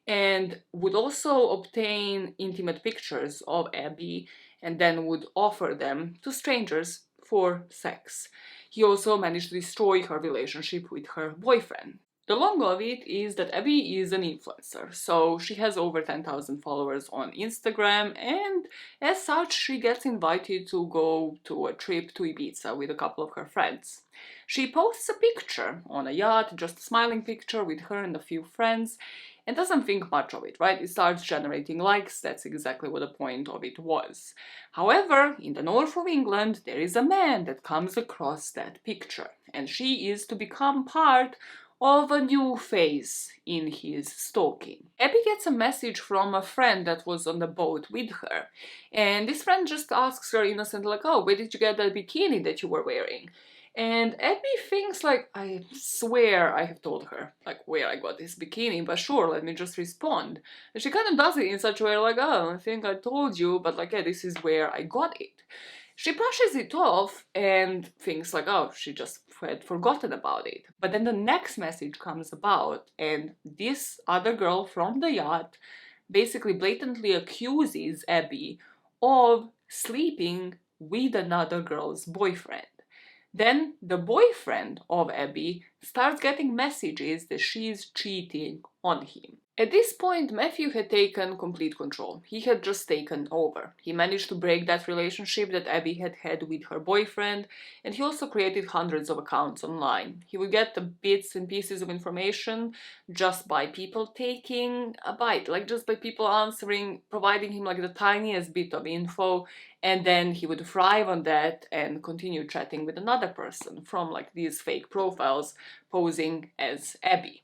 and would also obtain intimate pictures of Abby and then would offer them to strangers for sex. He also managed to destroy her relationship with her boyfriend. The long of it is that Abby is an influencer, so she has over 10,000 followers on Instagram, and as such she gets invited to go to a trip to Ibiza with a couple of her friends. She posts a picture on a yacht, just a smiling picture with her and a few friends, and doesn't think much of it, right? It starts generating likes, that's exactly what the point of it was. However, in the north of England, there is a man that comes across that picture, and she is to become part of a new phase in his stalking. Abby gets a message from a friend that was on the boat with her, and this friend just asks her innocently, like, oh, where did you get that bikini that you were wearing? And Abby thinks, like, I swear I have told her, like, where I got this bikini, but sure, let me just respond. And she kind of does it in such a way, like, oh, I think I told you, but like, yeah, this is where I got it. She brushes it off and thinks like, oh, she just had forgotten about it. But then the next message comes about, and this other girl from the yacht basically blatantly accuses Abby of sleeping with another girl's boyfriend. Then the boyfriend of Abby starts getting messages that she's cheating on him. At this point, Matthew had taken complete control. He had just taken over. He managed to break that relationship that Abby had had with her boyfriend, and he also created hundreds of accounts online. He would get the bits and pieces of information just by people taking a bite, like just by people answering, providing him like the tiniest bit of info, and then he would thrive on that and continue chatting with another person from like these fake profiles posing as Abby.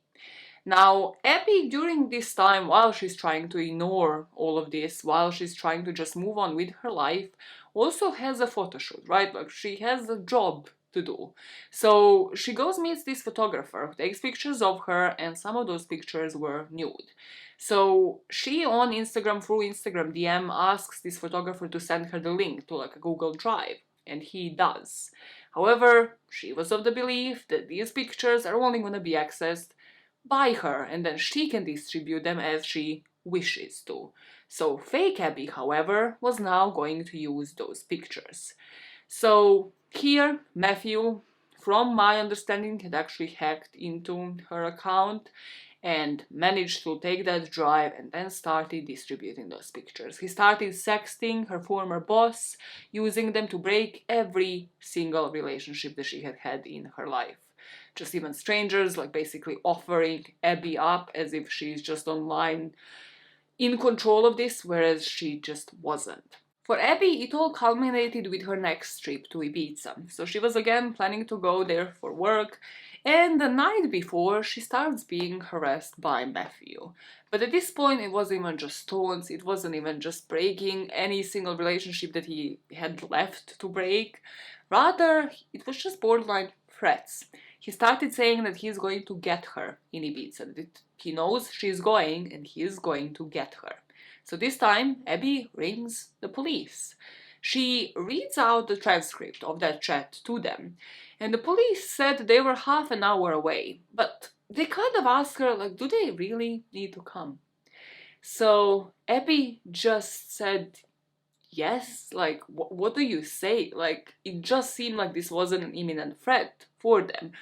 Now, Abby, during this time, while she's trying to ignore all of this, while she's trying to just move on with her life, also has a photo shoot, right? Like, she has a job to do. So she goes meets this photographer, takes pictures of her, and some of those pictures were nude. So she on Instagram, through Instagram DM, asks this photographer to send her the link to like a Google Drive, and he does. However, she was of the belief that these pictures are only going to be accessed by her, and then she can distribute them as she wishes to. So fake Abby, however, was now going to use those pictures. So here, Matthew, from my understanding, had actually hacked into her account and managed to take that drive and then started distributing those pictures. He started sexting her former boss, using them to break every single relationship that she had had in her life. Just even strangers, like basically offering Abby up as if she's just online in control of this, whereas she just wasn't. For Abby, it all culminated with her next trip to Ibiza. So she was again planning to go there for work, and the night before, she starts being harassed by Matthew. But at this point, it wasn't even just taunts, it wasn't even just breaking any single relationship that he had left to break. Rather, it was just borderline threats. He started saying that he's going to get her in Ibiza, that he knows she's going and he is going to get her. So this time, Abby rings the police. She reads out the transcript of that chat to them, and the police said they were half an hour away, but they kind of asked her, like, do they really need to come? So Abby just said yes, like, what do you say? Like, it just seemed like this wasn't an imminent threat for them.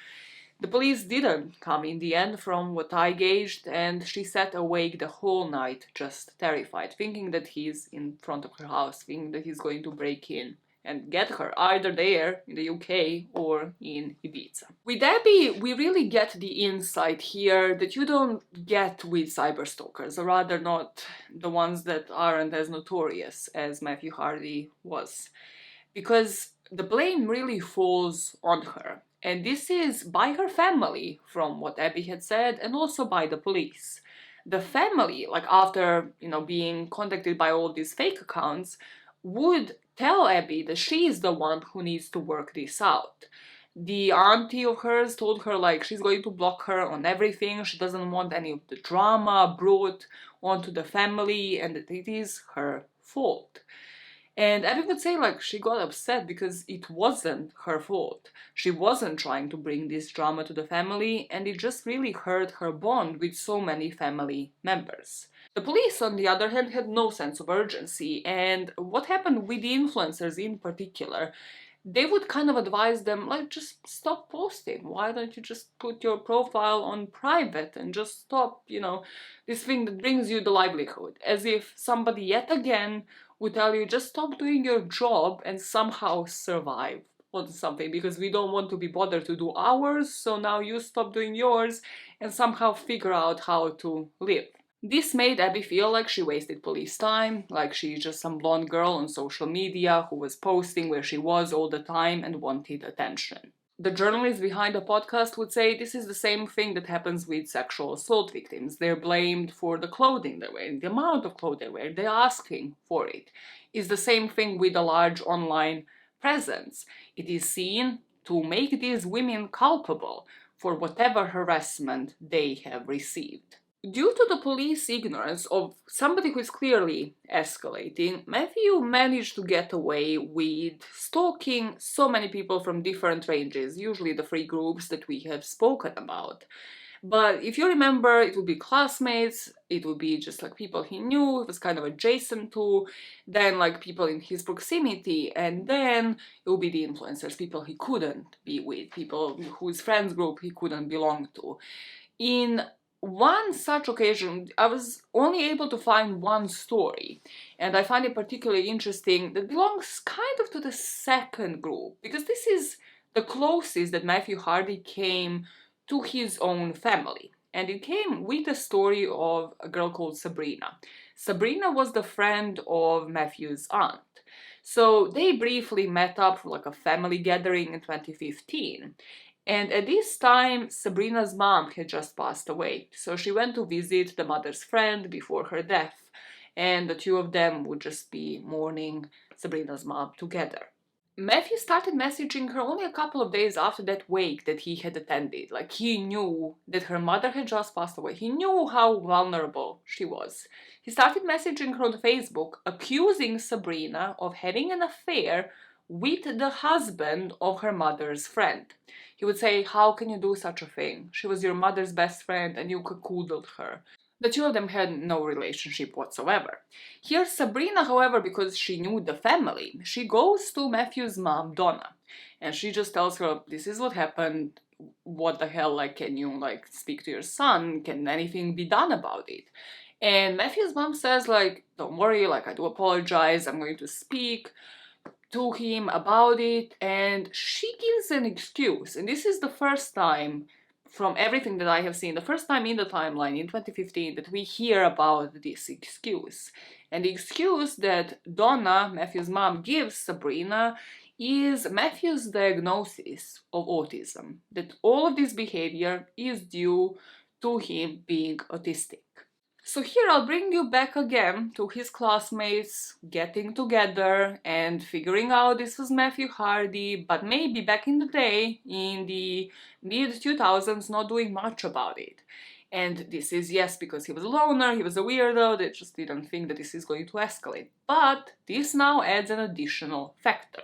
The police didn't come in the end, from what I gauged, and she sat awake the whole night, just terrified, thinking that he's in front of her house, thinking that he's going to break in and get her, either there in the UK or in Ibiza. With Abby, we really get the insight here that you don't get with cyberstalkers, or rather not the ones that aren't as notorious as Matthew Hardy was, because the blame really falls on her. And this is by her family, from what Abby had said, and also by the police. The family, like after, being contacted by all these fake accounts, would tell Abby that she is the one who needs to work this out. The auntie of hers told her, like, she's going to block her on everything, she doesn't want any of the drama brought onto the family, and that it is her fault. And Abby would say, like, she got upset because it wasn't her fault. She wasn't trying to bring this drama to the family, and it just really hurt her bond with so many family members. The police, on the other hand, had no sense of urgency, and what happened with the influencers in particular, they would kind of advise them, like, just stop posting. Why don't you just put your profile on private and just stop, this thing that brings you the livelihood? As if somebody yet again would tell you, just stop doing your job and somehow survive on something, because we don't want to be bothered to do ours, so now you stop doing yours and somehow figure out how to live. This made Abby feel like she wasted police time, like she's just some blonde girl on social media who was posting where she was all the time and wanted attention. The journalist behind the podcast would say this is the same thing that happens with sexual assault victims. They're blamed for the clothing they wear, the amount of clothes they wear, they're asking for it. It's the same thing with a large online presence. It is seen to make these women culpable for whatever harassment they have received. Due to the police ignorance of somebody who is clearly escalating, Matthew managed to get away with stalking so many people from different ranges, usually the three groups that we have spoken about. But if you remember, it would be classmates, it would be just like people he knew, it was kind of adjacent to, then like people in his proximity, and then it would be the influencers, people he couldn't be with, people whose friends group he couldn't belong to. In one such occasion, I was only able to find one story, and I find it particularly interesting that belongs kind of to the second group, because this is the closest that Matthew Hardy came to his own family, and it came with the story of a girl called Sabrina. Sabrina was the friend of Matthew's aunt. So they briefly met up for like a family gathering in 2015. And at this time, Sabrina's mom had just passed away, so she went to visit the mother's friend before her death, and the two of them would just be mourning Sabrina's mom together. Matthew started messaging her only a couple of days after that wake that he had attended. Like, he knew that her mother had just passed away. He knew how vulnerable she was. He started messaging her on Facebook, accusing Sabrina of having an affair with the husband of her mother's friend. He would say, how can you do such a thing? She was your mother's best friend and you cuckolded her. The two of them had no relationship whatsoever. Here Sabrina, however, because she knew the family, she goes to Matthew's mom, Donna, and she just tells her, this is what happened, what the hell, like, can you, like, speak to your son? Can anything be done about it? And Matthew's mom says, like, don't worry, like, I do apologize, I'm going to speak to him about it, and she gives an excuse, and this is the first time from everything that I have seen, the first time in the timeline in 2015 that we hear about this excuse. And the excuse that Donna, Matthew's mom, gives Sabrina is Matthew's diagnosis of autism, that all of this behavior is due to him being autistic. So here I'll bring you back again to his classmates getting together and figuring out this was Matthew Hardy, but maybe back in the day, in the mid-2000s, not doing much about it. And this is, yes, because he was a loner, he was a weirdo, they just didn't think that this is going to escalate. But this now adds an additional factor.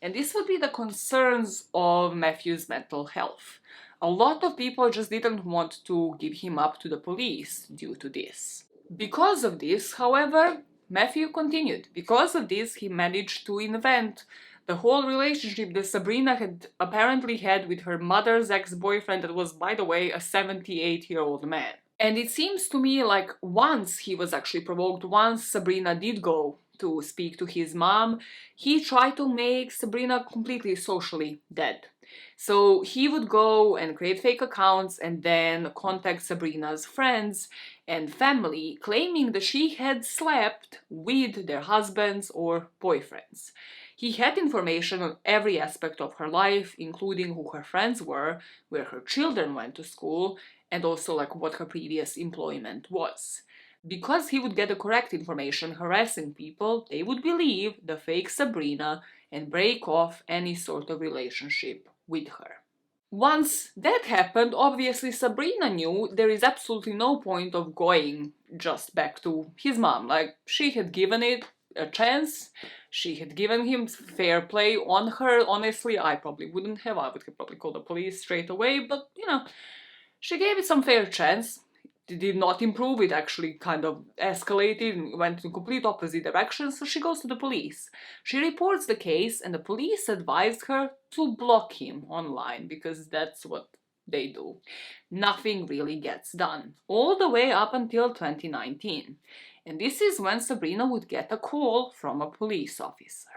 And this would be the concerns of Matthew's mental health. A lot of people just didn't want to give him up to the police due to this. Because of this, however, Matthew continued. Because of this, he managed to invent the whole relationship that Sabrina had apparently had with her mother's ex-boyfriend that was, by the way, a 78-year-old man. And it seems to me like once he was actually provoked, once Sabrina did go to speak to his mom, he tried to make Sabrina completely socially dead. So he would go and create fake accounts and then contact Sabrina's friends and family, claiming that she had slept with their husbands or boyfriends. He had information on every aspect of her life, including who her friends were, where her children went to school, and also like what her previous employment was. Because he would get the correct information harassing people, they would believe the fake Sabrina and break off any sort of relationship with her. Once that happened, obviously Sabrina knew there is absolutely no point of going just back to his mom. Like, she had given it a chance, she had given him fair play on her. Honestly, I probably wouldn't have, I would have probably called the police straight away, but you know, she gave it some fair chance. It did not improve, it actually kind of escalated and went in complete opposite direction, so she goes to the police. She reports the case and the police advised her to block him online because that's what they do. Nothing really gets done, all the way up until 2019. And this is when Sabrina would get a call from a police officer.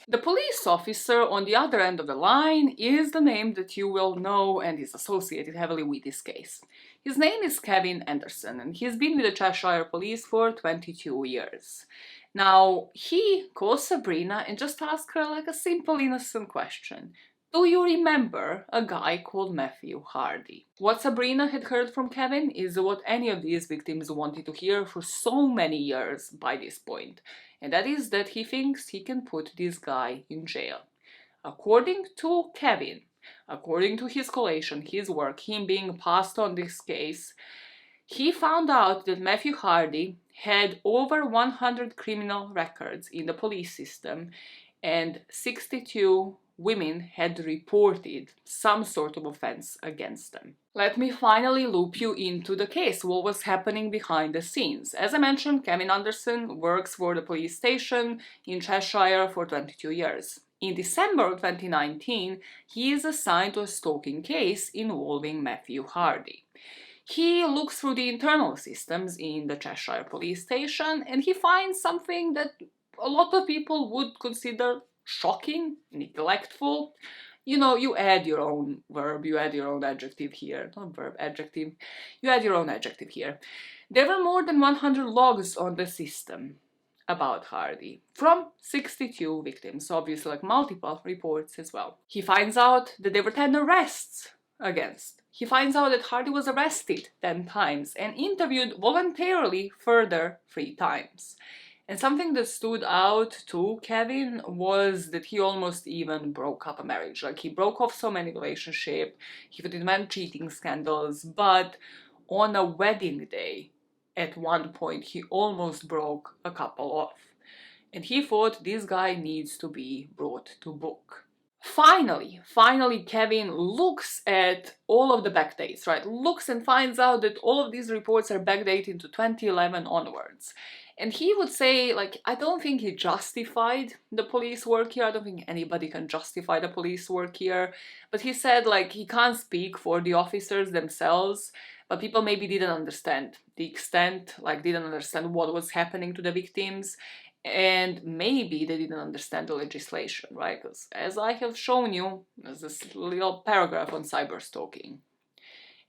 The police officer on the other end of the line is the name that you will know and is associated heavily with this case. His name is Kevin Anderson and he's been with the Cheshire Police for 22 years. Now, he calls Sabrina and just asks her like a simple innocent question. Do you remember a guy called Matthew Hardy? What Sabrina had heard from Kevin is what any of these victims wanted to hear for so many years by this point. And that is that he thinks he can put this guy in jail. According to Kevin, according to his collation, his work, him being passed on this case, he found out that Matthew Hardy had over 100 criminal records in the police system and 62 women had reported some sort of offense against them. Let me finally loop you into the case, what was happening behind the scenes. As I mentioned, Kevin Anderson works for the police station in Cheshire for 22 years. In December of 2019, he is assigned to a stalking case involving Matthew Hardy. He looks through the internal systems in the Cheshire police station and he finds something that a lot of people would consider shocking, neglectful. You know, you add your own verb, you add your own adjective here. Not verb, adjective. You add your own adjective here. There were more than 100 logs on the system about Hardy from 62 victims, so obviously like multiple reports as well. He finds out that there were 10 arrests against. He finds out that Hardy was arrested 10 times and interviewed voluntarily further 3 times. And something that stood out to Kevin was that he almost even broke up a marriage. Like, he broke off so many relationships, he would invent cheating scandals, but on a wedding day, at one point, he almost broke a couple off. And he thought this guy needs to be brought to book. Finally, Kevin looks at all of the backdates, right? Looks and finds out that all of these reports are backdated to 2011 onwards. And he would say, like, I don't think he justified the police work here. I don't think anybody can justify the police work here. But he said, like, he can't speak for the officers themselves, but people maybe didn't understand the extent, like, didn't understand what was happening to the victims. And maybe they didn't understand the legislation, right? Because as I have shown you, there's this little paragraph on cyberstalking.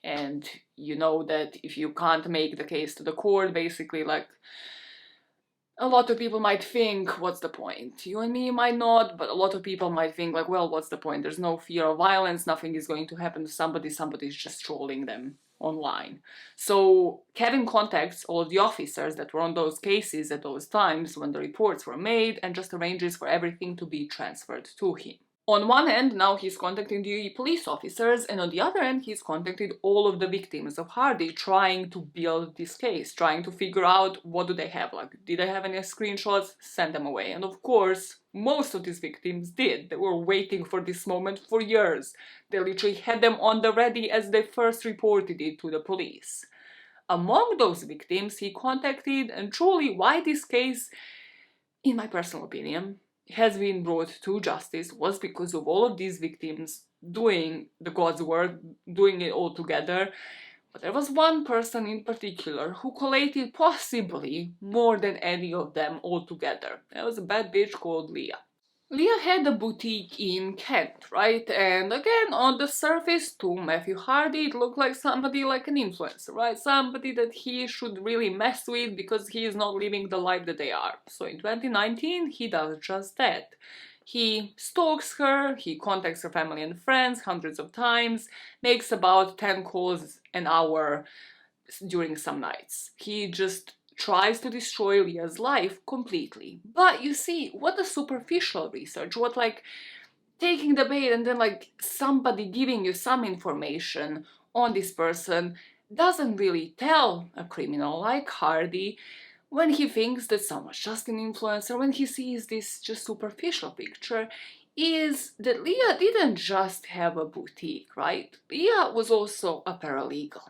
And you know that if you can't make the case to the court, basically, like, a lot of people might think, what's the point? You and me might not, but a lot of people might think, like, well, what's the point? There's no fear of violence, nothing is going to happen to somebody, somebody's just trolling them online. So Kevin contacts all the officers that were on those cases at those times when the reports were made and just arranges for everything to be transferred to him. On one end, now he's contacting the police officers, and on the other end, he's contacted all of the victims of Hardy, trying to build this case, trying to figure out what do they have, like, did they have any screenshots, send them away. And of course, most of these victims did. They were waiting for this moment for years. They literally had them on the ready as they first reported it to the police. Among those victims he contacted, and truly why this case, in my personal opinion, has been brought to justice was because of all of these victims doing the God's work, doing it all together. But there was one person in particular who collated possibly more than any of them all together. There was a bad bitch called Leah. Leah had a boutique in Kent, right? And again, on the surface to Matthew Hardy, it looked like somebody like an influencer, right? Somebody that he should really mess with because he is not living the life that they are. So in 2019, he does just that. He stalks her, he contacts her family and friends hundreds of times, makes about 10 calls an hour during some nights. He just tries to destroy Leah's life completely. But you see, what a superficial research, what like taking the bait and then like somebody giving you some information on this person doesn't really tell a criminal like Hardy when he thinks that someone's just an influencer, when he sees this just superficial picture, is that Leah didn't just have a boutique, right? Leah was also a paralegal.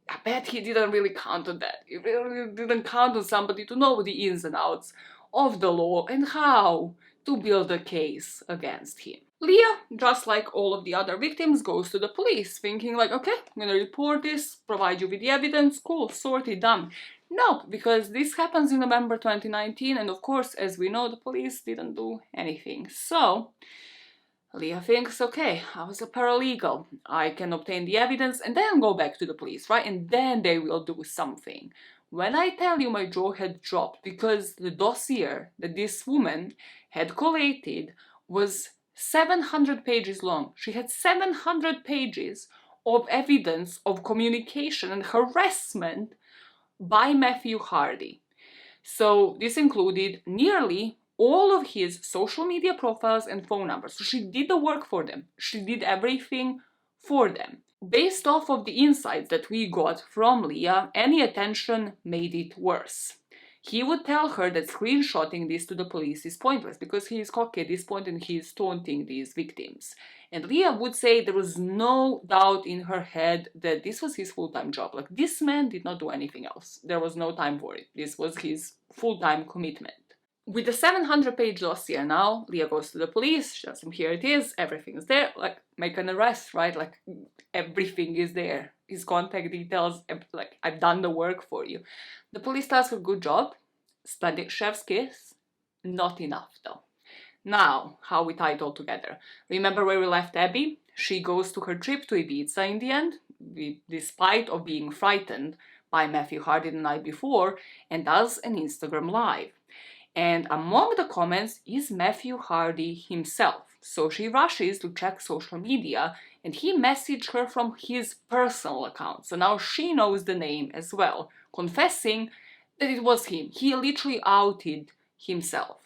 I bet he didn't really count on that. He really didn't count on somebody to know the ins and outs of the law and how to build a case against him. Leah, just like all of the other victims, goes to the police thinking like, okay, I'm gonna report this, provide you with the evidence, cool, sorted, done. No, because this happens in November 2019 and of course, as we know, the police didn't do anything. So Leah thinks, okay, I was a paralegal, I can obtain the evidence and then go back to the police, right? And then they will do something. When I tell you my jaw had dropped because the dossier that this woman had collated was 700 pages long. She had 700 pages of evidence of communication and harassment by Matthew Hardy. So this included nearly all of his social media profiles and phone numbers. So she did the work for them. She did everything for them. Based off of the insights that we got from Leah, any attention made it worse. He would tell her that screenshotting this to the police is pointless because he is cocky at this point and he is taunting these victims. And Leah would say there was no doubt in her head that this was his full-time job. Like, this man did not do anything else. There was no time for it. This was his full-time commitment. With the 700-page dossier now, Leah goes to the police, she tells them, here it is, everything is there, like, make an arrest, right? Like, everything is there. His contact details, like, I've done the work for you. The police tells her, good job, splendid chef's kiss, not enough though. Now, how we tie it all together. Remember where we left Abby? She goes to her trip to Ibiza in the end, despite of being frightened by Matthew Hardy the night before, and does an Instagram live. And among the comments is Matthew Hardy himself. So she rushes to check social media and he messaged her from his personal account. So now she knows the name as well, confessing that it was him. He literally outed himself.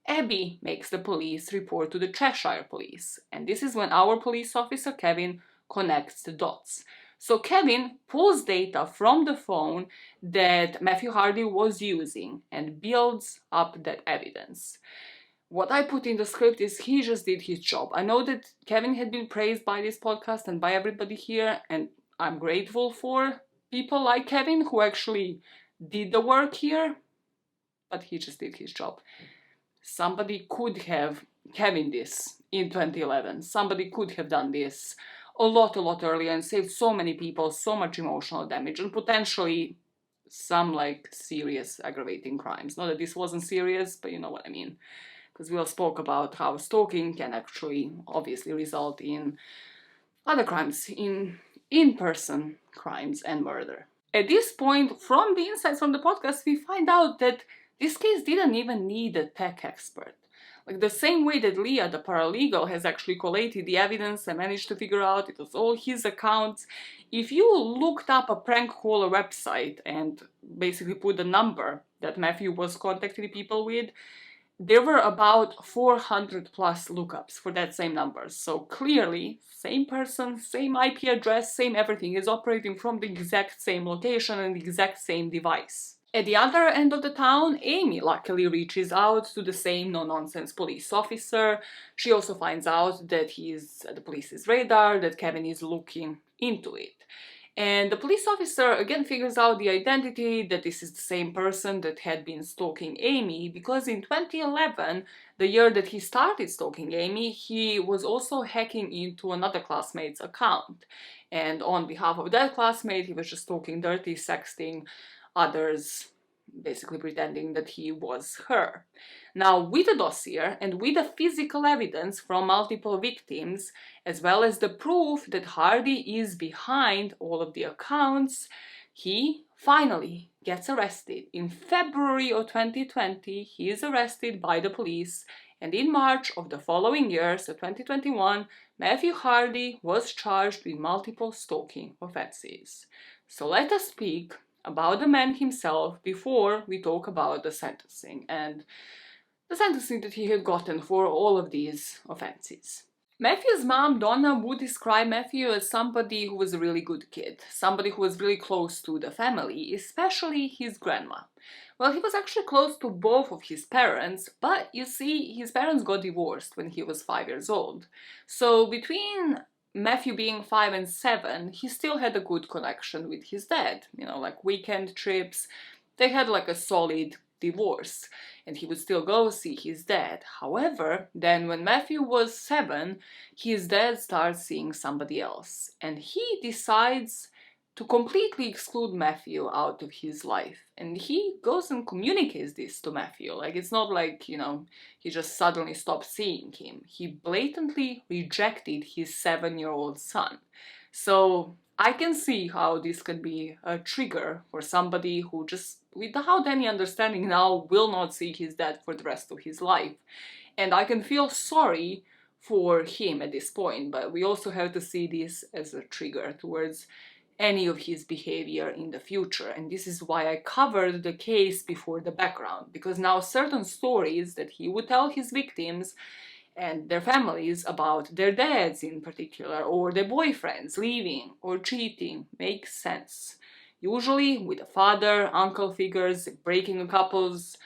Abby makes the police report to the Cheshire police. And this is when our police officer Kevin connects the dots. So Kevin pulls data from the phone that Matthew Hardy was using and builds up that evidence. What I put in the script is he just did his job. I know that Kevin had been praised by this podcast and by everybody here, and I'm grateful for people like Kevin who actually did the work here, but he just did his job. Somebody could have Kevin this in 2011. Somebody could have done this a lot earlier and saved so many people so much emotional damage and potentially some like serious aggravating crimes. Not that this wasn't serious, but you know what I mean. Because we all spoke about how stalking can actually obviously result in other crimes, in in-person crimes and murder. At this point, from the insights from the podcast, we find out that this case didn't even need a tech expert. Like the same way that Leah, the paralegal, has actually collated the evidence and managed to figure out it was all his accounts. If you looked up a prank caller website and basically put the number that Matthew was contacting people with, there were about 400 plus lookups for that same number. So clearly, same person, same IP address, same everything is operating from the exact same location and the exact same device. At the other end of the town, Amy luckily reaches out to the same no-nonsense police officer. She also finds out that he's at the police's radar, that Kevin is looking into it. And the police officer again figures out the identity, that this is the same person that had been stalking Amy, because in 2011, the year that he started stalking Amy, he was also hacking into another classmate's account. And on behalf of that classmate, he was just talking dirty, sexting others, basically pretending that he was her. Now, with the dossier and with the physical evidence from multiple victims, as well as the proof that Hardy is behind all of the accounts, he finally gets arrested. In February of 2020, he is arrested by the police, and in March of the following year, so 2021, Matthew Hardy was charged with multiple stalking offenses. So let us speak about the man himself before we talk about the sentencing and the sentencing that he had gotten for all of these offenses. Matthew's mom, Donna, would describe Matthew as somebody who was a really good kid, somebody who was really close to the family, especially his grandma. Well, he was actually close to both of his parents, but you see, his parents got divorced when he was 5 years old. So between Matthew being 5 and 7, he still had a good connection with his dad, like weekend trips. They had like a solid divorce, and he would still go see his dad. However, then when Matthew was 7, his dad starts seeing somebody else, and he decides to completely exclude Matthew out of his life. And he goes and communicates this to Matthew. Like, it's not like, he just suddenly stopped seeing him. He blatantly rejected his 7-year-old son. So I can see how this can be a trigger for somebody who just, without any understanding now, will not see his dad for the rest of his life. And I can feel sorry for him at this point, but we also have to see this as a trigger towards any of his behavior in the future. And this is why I covered the case before the background, because now certain stories that he would tell his victims and their families about their dads in particular, or their boyfriends leaving or cheating, make sense. Usually with a father, uncle figures, breaking a couple's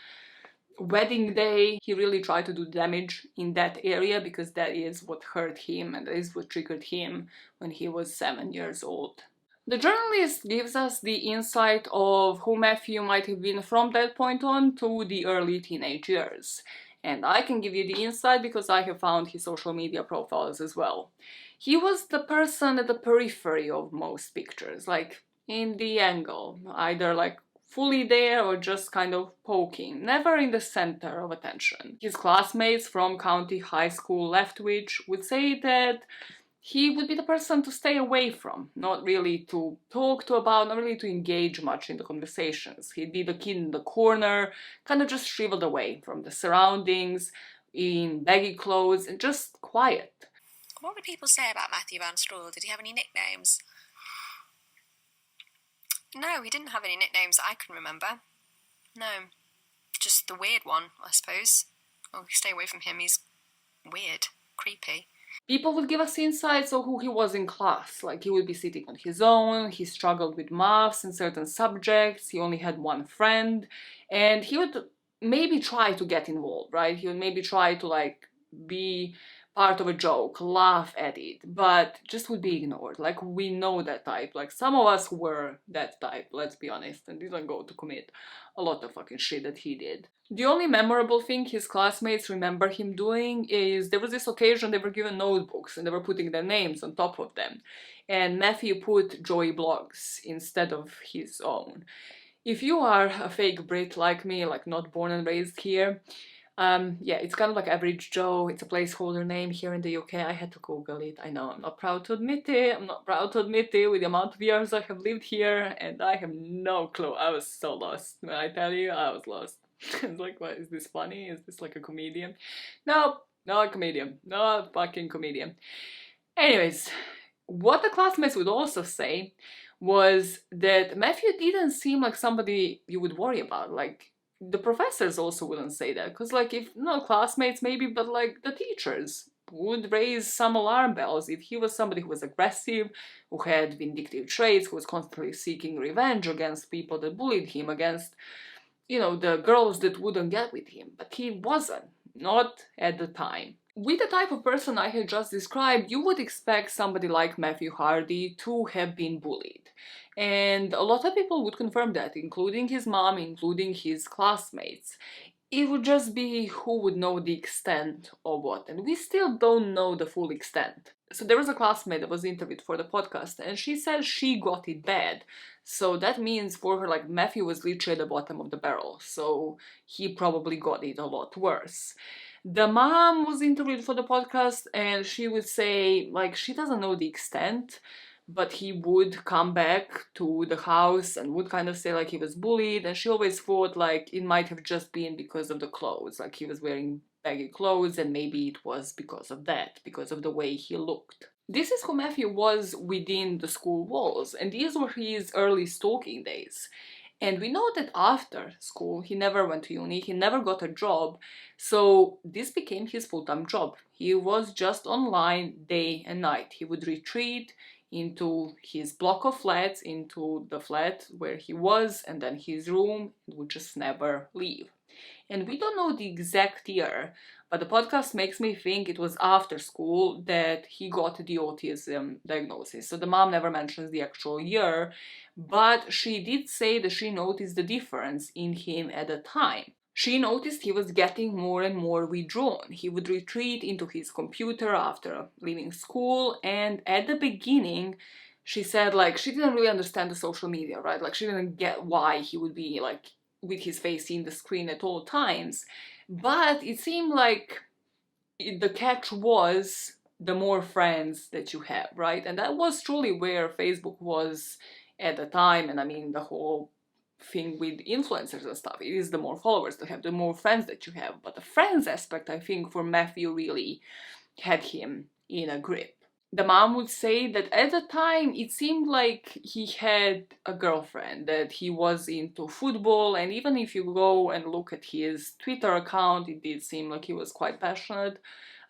wedding day, he really tried to do damage in that area because that is what hurt him and that is what triggered him when he was 7 years old. The journalist gives us the insight of who Matthew might have been from that point on to the early teenage years. And I can give you the insight because I have found his social media profiles as well. He was the person at the periphery of most pictures, like in the angle, either like fully there or just kind of poking, never in the center of attention. His classmates from County High School Leftwich would say that he would be the person to stay away from, not really to talk to about, not really to engage much in the conversations. He'd be the kid in the corner, kind of just shriveled away from the surroundings, in baggy clothes, and just quiet.
What would people say about Matthew Van Strahl? Did he have any nicknames? No, he didn't have any nicknames that I can remember. No, just the weird one, I suppose. Well, stay away from him, he's weird, creepy.
People would give us insights of who he was in class, like he would be sitting on his own, he struggled with maths and certain subjects, he only had one friend, and he would maybe try to get involved, right? He would maybe try to be part of a joke, laugh at it, but just would be ignored. Like, we know that type. Like, some of us were that type, let's be honest, and didn't go to commit a lot of fucking shit that he did. The only memorable thing his classmates remember him doing is there was this occasion they were given notebooks and they were putting their names on top of them. And Matthew put Joey Blogs instead of his own. If you are a fake Brit like me, like not born and raised here, Yeah, it's kind of like Average Joe. It's a placeholder name here in the UK. I had to Google it. I know, I'm not proud to admit it. I'm not proud to admit it with the amount of years I have lived here, and I have no clue. I was so lost. When I tell you, I was lost. It's like, what, is this funny? Is this like a comedian? No, not a comedian. Not a fucking comedian. Anyways, what the classmates would also say was that Matthew didn't seem like somebody you would worry about. Like, the professors also wouldn't say that, because like, if not classmates maybe, but like the teachers would raise some alarm bells if he was somebody who was aggressive, who had vindictive traits, who was constantly seeking revenge against people that bullied him, against, you know, the girls that wouldn't get with him. But he wasn't, not at the time. With the type of person I have just described, you would expect somebody like Matthew Hardy to have been bullied. And a lot of people would confirm that, including his mom, including his classmates. It would just be who would know the extent of what, and we still don't know the full extent. So there was a classmate that was interviewed for the podcast, and she said she got it bad. So that means for her, like, Matthew was literally at the bottom of the barrel, so he probably got it a lot worse. The mom was interviewed for the podcast, and she would say, like, she doesn't know the extent, but he would come back to the house and would kind of say like he was bullied, and she always thought like it might have just been because of the clothes, like he was wearing baggy clothes, and maybe it was because of that, because of the way he looked. This is who Matthew was within the school walls, and these were his early stalking days. And we know that after school, he never went to uni, he never got a job, so this became his full-time job. He was just online day and night. He would retreat into his block of flats, into the flat where he was, and then his room, and would just never leave. And we don't know the exact year, but the podcast makes me think it was after school that he got the autism diagnosis. So the mom never mentions the actual year, but she did say that she noticed the difference in him at the time. She noticed he was getting more and more withdrawn. He would retreat into his computer after leaving school, and at the beginning, she said, like, she didn't really understand the social media, right? Like, she didn't get why he would be, like, with his face in the screen at all times. But it seemed like the catch was the more friends that you have, right? And that was truly where Facebook was at the time, and I mean, the whole thing with influencers and stuff. It is the more followers that have, the more friends that you have. But the friends aspect, I think, for Matthew really had him in a grip. The mom would say that at the time it seemed like he had a girlfriend, that he was into football, and even if you go and look at his Twitter account, it did seem like he was quite passionate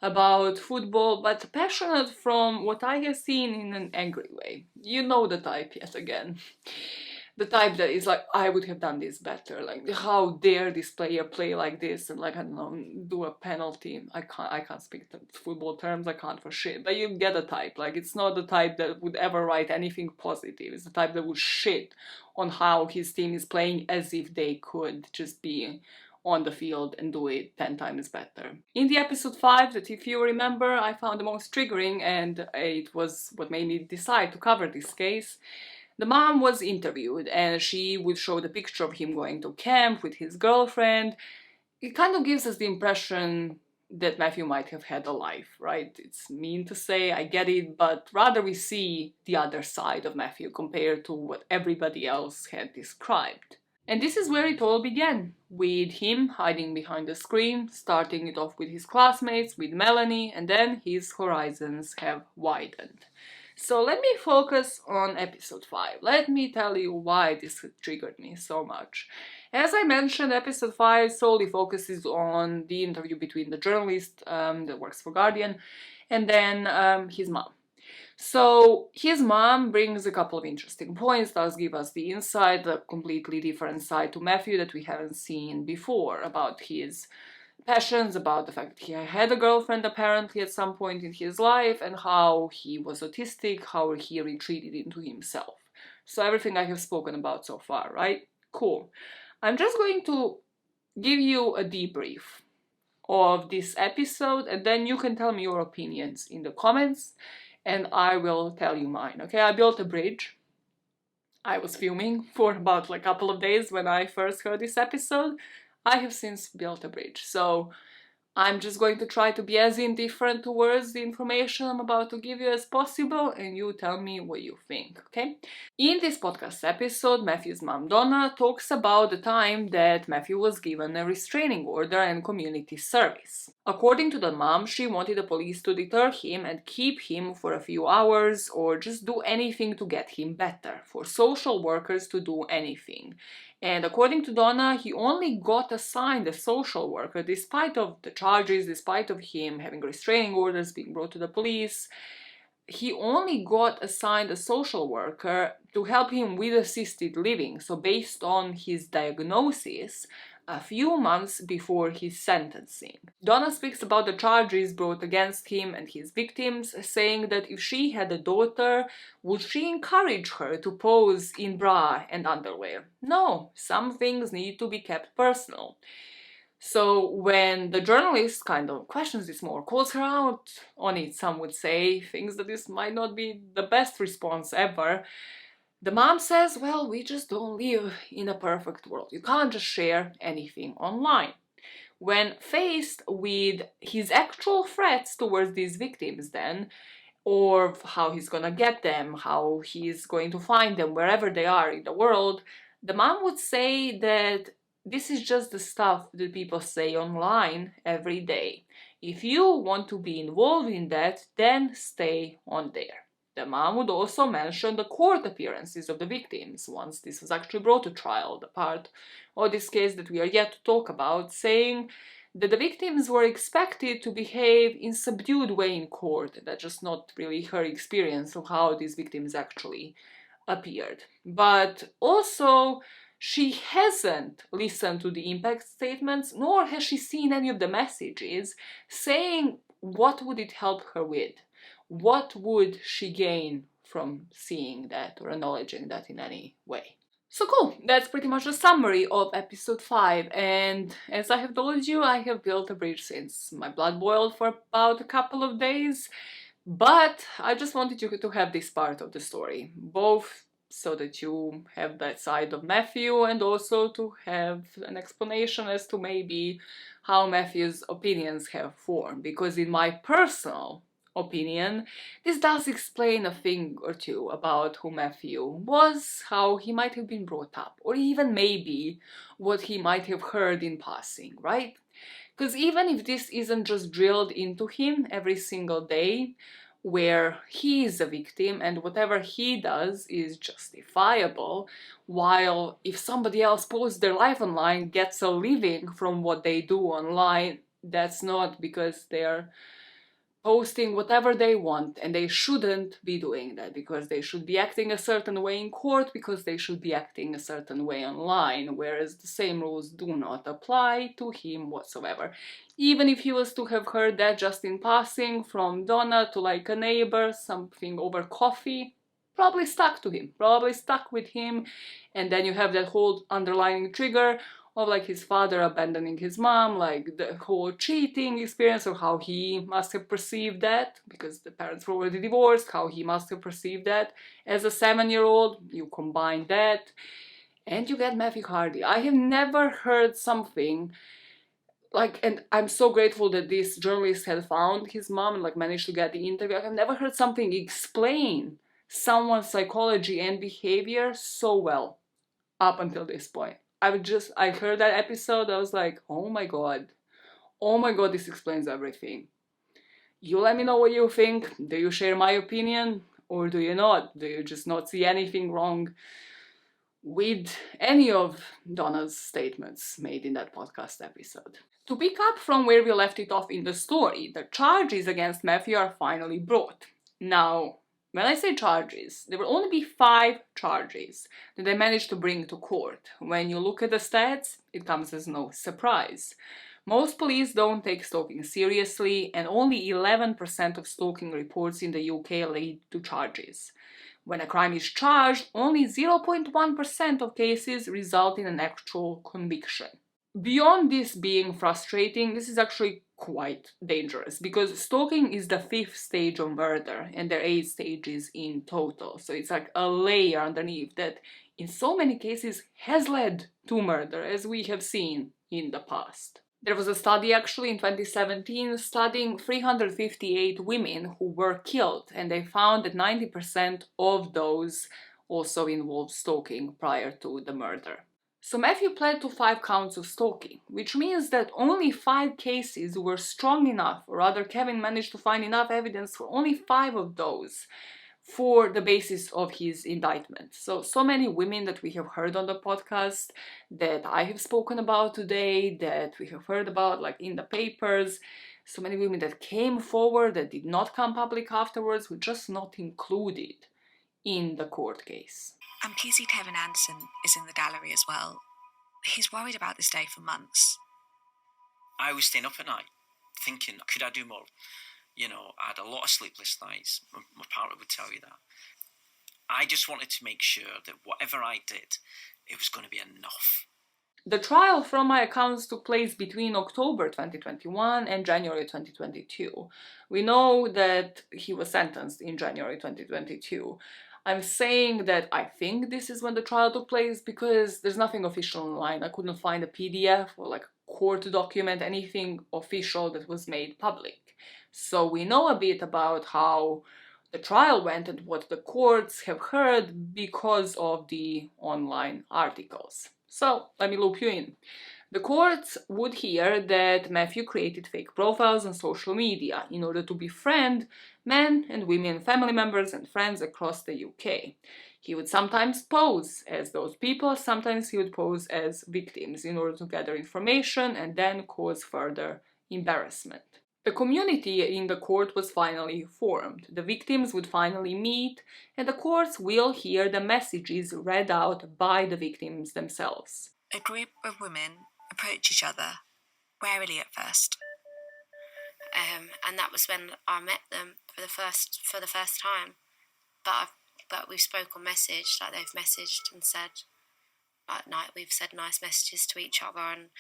about football, but passionate from what I have seen in an angry way. You know the type yet again. The type that is like, I would have done this better, like, how dare this player play like this, and like, I don't know, do a penalty. I can't speak football terms, I can't for shit, but you get a type. Like, it's not the type that would ever write anything positive. It's the type that would shit on how his team is playing as if they could just be on the field and do it 10 times better. In the episode 5, that if you remember, I found the most triggering, and it was what made me decide to cover this case. The mom was interviewed, and she would show the picture of him going to camp with his girlfriend. It kind of gives us the impression that Matthew might have had a life, right? It's mean to say, I get it, but rather we see the other side of Matthew compared to what everybody else had described. And this is where it all began, with him hiding behind the screen, starting it off with his classmates, with Melanie, and then his horizons have widened. So let me focus on episode 5. Let me tell you why this triggered me so much. As I mentioned, episode 5 solely focuses on the interview between the journalist that works for Guardian and then his mom. So his mom brings a couple of interesting points, does give us the insight, a completely different side to Matthew that we haven't seen before, about his passions, about the fact that he had a girlfriend apparently at some point in his life, and how he was autistic, how he retreated into himself. So everything I have spoken about so far, right? Cool. I'm just going to give you a debrief of this episode, and then you can tell me your opinions in the comments, and I will tell you mine, okay? I built a bridge. I was filming for about like a couple of days when I first heard this episode. I have since built a bridge. So I'm just going to try to be as indifferent towards the information I'm about to give you as possible, and you tell me what you think, okay? In this podcast episode, Matthew's mom Donna talks about the time that Matthew was given a restraining order and community service. According to the mom, she wanted the police to deter him and keep him for a few hours or just do anything to get him better, for social workers to do anything. And according to Donna, he only got assigned a social worker despite of the charges, despite of him having restraining orders, being brought to the police. He only got assigned a social worker to help him with assisted living, so based on his diagnosis, a few months before his sentencing. Donna speaks about the charges brought against him and his victims, saying that if she had a daughter, would she encourage her to pose in bra and underwear? No, some things need to be kept personal. So when the journalist kind of questions this more, calls her out on it, some would say, thinks that this might not be the best response ever, the mom says, well, we just don't live in a perfect world. You can't just share anything online. When faced with his actual threats towards these victims then, or how he's gonna get them, how he's going to find them wherever they are in the world, the mom would say that this is just the stuff that people say online every day. If you want to be involved in that, then stay on there. The mom would also mention the court appearances of the victims once this was actually brought to trial, the part of this case that we are yet to talk about, saying that the victims were expected to behave in subdued way in court. That's just not really her experience of how these victims actually appeared. But also, she hasn't listened to the impact statements, nor has she seen any of the messages saying what would it help her with. What would she gain from seeing that or acknowledging that in any way? So cool, that's pretty much a summary of episode 5, and as I have told you, I have built a bridge since my blood boiled for about a couple of days, but I just wanted you to have this part of the story, both so that you have that side of Matthew and also to have an explanation as to maybe how Matthew's opinions have formed, because in my personal opinion, this does explain a thing or two about who Matthew was, how he might have been brought up, or even maybe what he might have heard in passing, right? Because even if this isn't just drilled into him every single day, where he is a victim and whatever he does is justifiable, while if somebody else posts their life online, gets a living from what they do online, that's not because they're posting whatever they want, and they shouldn't be doing that because they should be acting a certain way in court, because they should be acting a certain way online, whereas the same rules do not apply to him whatsoever. Even if he was to have heard that just in passing from Donna to like a neighbor, something over coffee, probably stuck to him, probably stuck with him, and then you have that whole underlying trigger of like his father abandoning his mom, like the whole cheating experience, or how he must have perceived that, because the parents were already divorced, how he must have perceived that as a 7-year-old. You combine that and you get Matthew Hardy. I have never heard something like, and I'm so grateful that this journalist had found his mom and like managed to get the interview. I've never heard something explain someone's psychology and behavior so well up until this point. I heard that episode, I was like, oh my god, this explains everything. You let me know what you think. Do you share my opinion or do you not? Do you just not see anything wrong with any of Donna's statements made in that podcast episode? To pick up from where we left it off in the story, the charges against Matthew are finally brought. Now, when I say charges, there will only be 5 charges that they managed to bring to court. When you look at the stats, it comes as no surprise. Most police don't take stalking seriously, and only 11% of stalking reports in the UK lead to charges. When a crime is charged, only 0.1% of cases result in an actual conviction. Beyond this being frustrating, this is actually quite dangerous, because stalking is the 5th stage of murder and there are 8 stages in total. So it's like a layer underneath that in so many cases has led to murder, as we have seen in the past. There was a study actually in 2017 studying 358 women who were killed, and they found that 90% of those also involved stalking prior to the murder. So Matthew pled to 5 counts of stalking, which means that only 5 cases were strong enough, or rather Kevin managed to find enough evidence for only 5 of those for the basis of his indictment. So many women that we have heard on the podcast, that I have spoken about today, that we have heard about like in the papers, so many women that came forward that did not come public afterwards were just not included in the court case.
And PC Kevin Anderson is in the gallery as well. He's worried about this day for months.
I was staying up at night thinking, could I do more? You know, I had a lot of sleepless nights. My partner would tell you that. I just wanted to make sure that whatever I did, it was going to be enough.
The trial, from my accounts, took place between October 2021 and January 2022. We know that he was sentenced in January 2022. I'm saying that I think this is when the trial took place because there's nothing official online. I couldn't find a PDF or like a court document, anything official that was made public. So we know a bit about how the trial went and what the courts have heard because of the online articles. So let me loop you in. The courts would hear that Matthew created fake profiles on social media in order to befriend men and women, family members and friends across the UK. He would sometimes pose as those people, sometimes he would pose as victims in order to gather information and then cause further embarrassment. The community in the court was finally formed. The victims would finally meet, and the courts will hear the messages read out by the victims themselves.
A group of women approach each other, warily at first.
And that was when I met them for the first time. But we spoke on message, like they've messaged and said, we've said nice messages to each other. And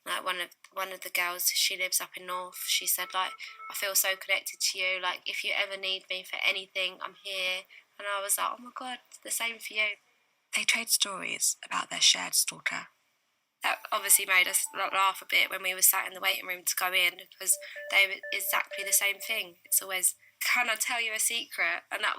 like one of the girls, she lives up in North. She said like, I feel so connected to you. Like if you ever need me for anything, I'm here. And I was like, oh my God, the same for you.
They trade stories about their shared stalker.
That obviously made us laugh a bit when we were sat in the waiting room to go in, because they were exactly the same thing. It's always, can I tell you a secret? And that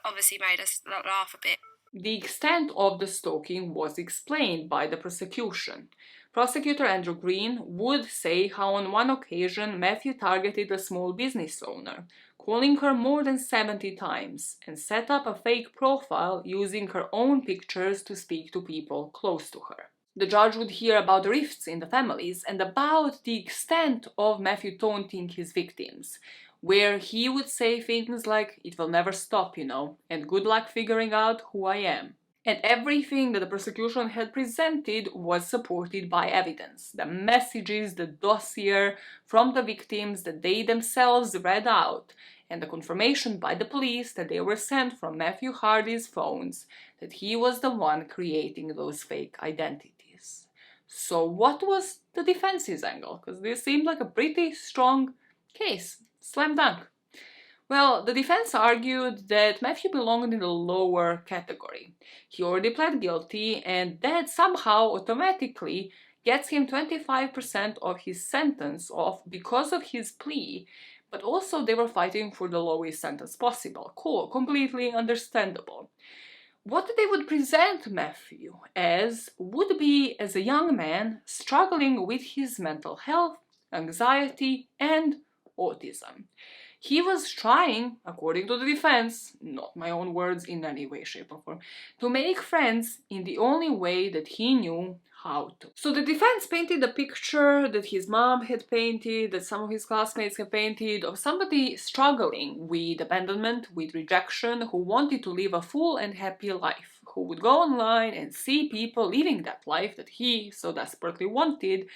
obviously made us laugh a bit.
The extent of the stalking was explained by the prosecution. Prosecutor Andrew Green would say how on one occasion Matthew targeted a small business owner, calling her more than 70 times, and set up a fake profile using her own pictures to speak to people close to her. The judge would hear about rifts in the families and about the extent of Matthew taunting his victims, where he would say things like, it will never stop, you know, and good luck figuring out who I am. And everything that the prosecution had presented was supported by evidence. The messages, the dossier from the victims that they themselves read out, and the confirmation by the police that they were sent from Matthew Hardy's phones that he was the one creating those fake identities. So what was the defense's angle? Because this seemed like a pretty strong case. Slam dunk. Well, the defense argued that Matthew belonged in the lower category. He already pled guilty, and that somehow automatically gets him 25% of his sentence off because of his plea, but also they were fighting for the lowest sentence possible. Cool, completely understandable. What they would present Matthew as would be as a young man struggling with his mental health, anxiety, and autism. He was trying, according to the defense, not my own words in any way, shape, or form, to make friends in the only way that he knew how to. So the defense painted a picture that his mom had painted, that some of his classmates had painted, of somebody struggling with abandonment, with rejection, who wanted to live a full and happy life, who would go online and see people living that life that he so desperately wanted.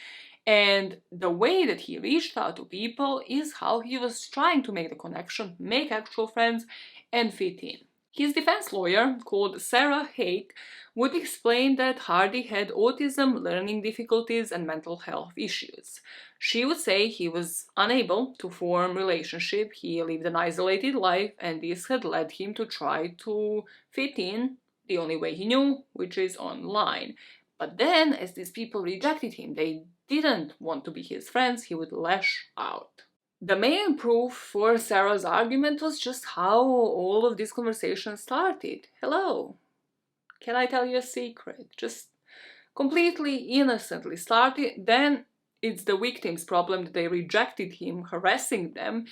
And the way that he reached out to people is how he was trying to make the connection, make actual friends, and fit in. His defense lawyer, called Sarah Hake, would explain that Hardy had autism, learning difficulties, and mental health issues. She would say he was unable to form relationship, he lived an isolated life, and this had led him to try to fit in the only way he knew, which is online. But then, as these people rejected him, they didn't want to be his friends, he would lash out. The main proof for Sarah's argument was just how all of this conversation started. Hello, can I tell you a secret? Just completely innocently started. Then it's the victim's problem that they rejected him, harassing them,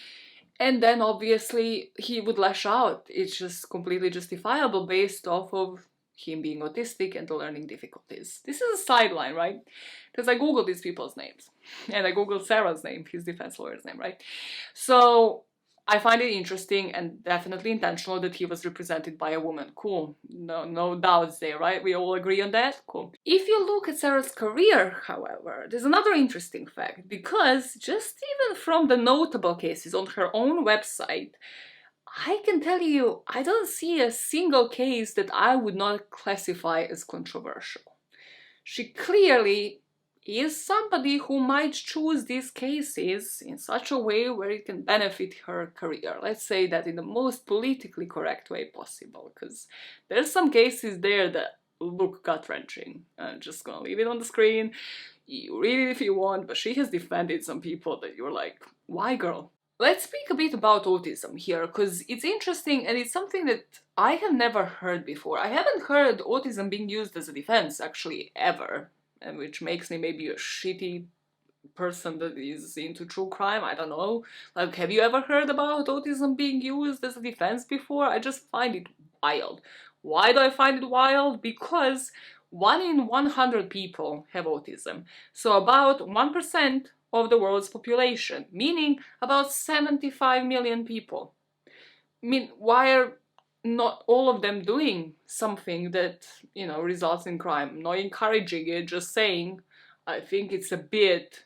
and then obviously he would lash out. It's just completely justifiable based off of him being autistic and the learning difficulties. This is a sideline, right? Because I googled these people's names. And I googled Sarah's name, his defense lawyer's name, right? So I find it interesting and definitely intentional that he was represented by a woman. Cool. No doubts there, right? We all agree on that? Cool. If you look at Sarah's career, however, there's another interesting fact, because just even from the notable cases on her own website, I can tell you, I don't see a single case that I would not classify as controversial. She clearly is somebody who might choose these cases in such a way where it can benefit her career. Let's say that in the most politically correct way possible, because there's some cases there that look gut-wrenching. I'm just gonna leave it on the screen. You read it if you want, but she has defended some people that you're like, why, girl? Let's speak a bit about autism here, because it's interesting and it's something that I have never heard before. I haven't heard autism being used as a defense, actually, ever, and which makes me maybe a shitty person that is into true crime, I don't know. Like, have you ever heard about autism being used as a defense before? I just find it wild. Why do I find it wild? Because 1 in 100 people have autism. So about 1% of the world's population, meaning about 75 million people. I mean, why are not all of them doing something that, you know, results in crime? Not encouraging it, just saying. I think it's a bit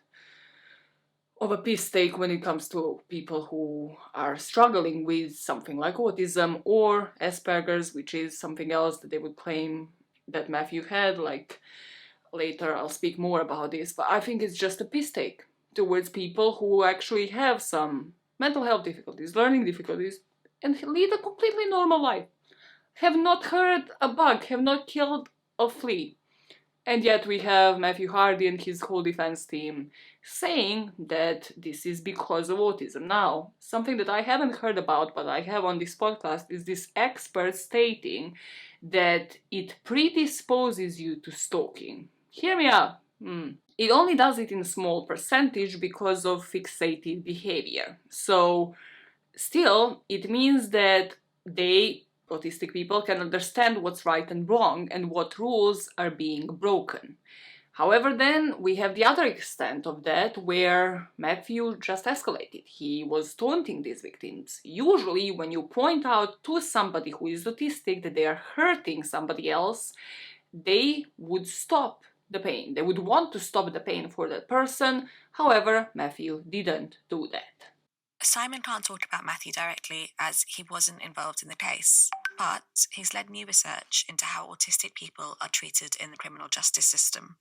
of a piss take when it comes to people who are struggling with something like autism or Asperger's, which is something else that they would claim that Matthew had. Like, later I'll speak more about this, but I think it's just a piss take towards people who actually have some mental health difficulties, learning difficulties, and lead a completely normal life. Have not hurt a bug, have not killed a flea. And yet we have Matthew Hardy and his whole defense team saying that this is because of autism. Now, something that I haven't heard about, but I have on this podcast, is this expert stating that it predisposes you to stalking. Hear me out. It only does it in a small percentage because of fixated behavior. So, still, it means that autistic people, can understand what's right and wrong and what rules are being broken. However, then we have the other extent of that where Matthew just escalated. He was taunting these victims. Usually, when you point out to somebody who is autistic that they are hurting somebody else, they would stop the pain. They would want to stop the pain for that person. However, Matthew didn't do that.
Simon can't talk about Matthew directly as he wasn't involved in the case, but he's led new research into how autistic people are treated in the criminal justice system.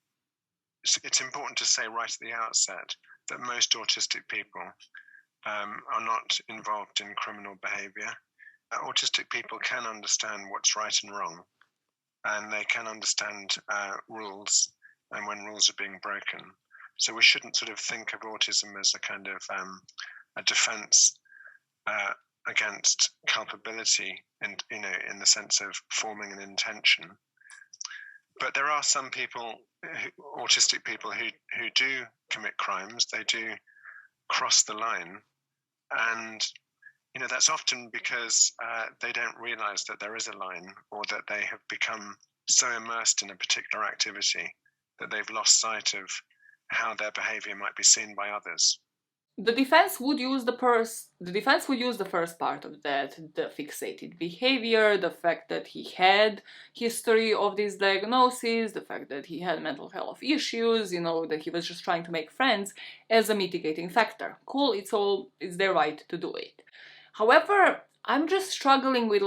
It's important to say right at the outset that most autistic people are not involved in criminal behaviour. Autistic people can understand what's right and wrong, and they can understand rules and when rules are being broken. So we shouldn't sort of think of autism as a kind of a defense against culpability, and in the sense of forming an intention. But there are some people, autistic people, who do commit crimes. They do cross the line, and that's often because they don't realize that there is a line, or that they have become so immersed in a particular activity that they've lost sight of how their behavior might be seen by others.
The defense would use the first part of that, the fixated behavior, the fact that he had history of this diagnosis, the fact that he had mental health issues, that he was just trying to make friends, as a mitigating factor. Cool, it's their right to do it. However, I'm just struggling with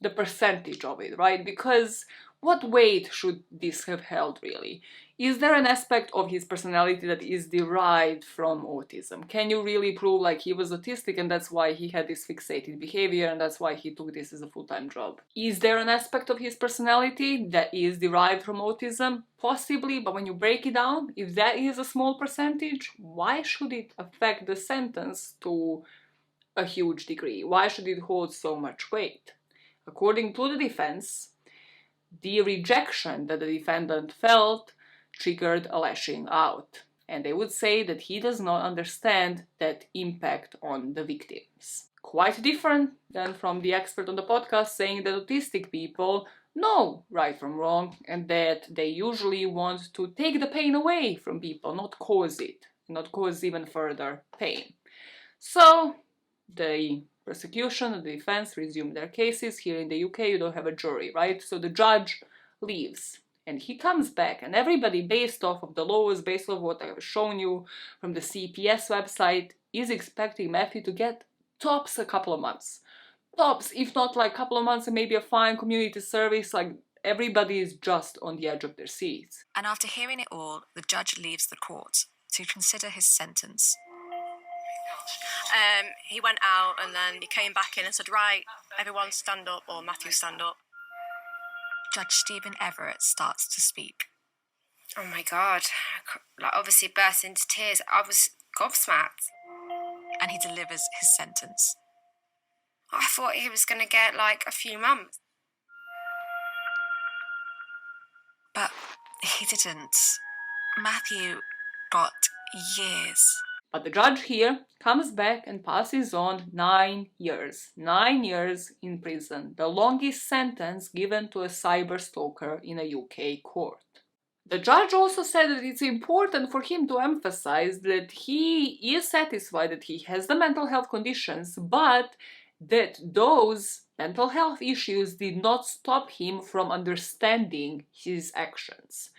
the percentage of it, right? Because what weight should this have held, really? Is there an aspect of his personality that is derived from autism? Can you really prove like he was autistic and that's why he had this fixated behavior and that's why he took this as a full-time job? Is there an aspect of his personality that is derived from autism? Possibly, but when you break it down, if that is a small percentage, why should it affect the sentence to a huge degree? Why should it hold so much weight? According to the defense, the rejection that the defendant felt triggered a lashing out. And they would say that he does not understand that impact on the victims. Quite different than from the expert on the podcast saying that autistic people know right from wrong and that they usually want to take the pain away from people, not cause it, not cause even further pain. So the prosecution and the defense resume their cases. Here in the UK you don't have a jury, right? So the judge leaves and he comes back, and everybody, based off of the laws, based off what I've shown you from the CPS website, is expecting Matthew to get tops a couple of months. Tops, if not like a couple of months and maybe a fine community service. Like, everybody is just on the edge of their seats.
And after hearing it all, the judge leaves the court to consider his sentence.
He went out and then he came back in and said, right, everyone stand up, or Matthew stand up.
Judge Stephen Everett starts to speak.
Oh my God. Like, obviously burst into tears. I was gobsmacked.
And he delivers his sentence.
I thought he was going to get like a few months.
But he didn't. Matthew got years.
But the judge here comes back and passes on 9 years. 9 years in prison, the longest sentence given to a cyberstalker in a UK court. The judge also said that it's important for him to emphasize that he is satisfied that he has the mental health conditions, but that those mental health issues did not stop him from understanding his actions.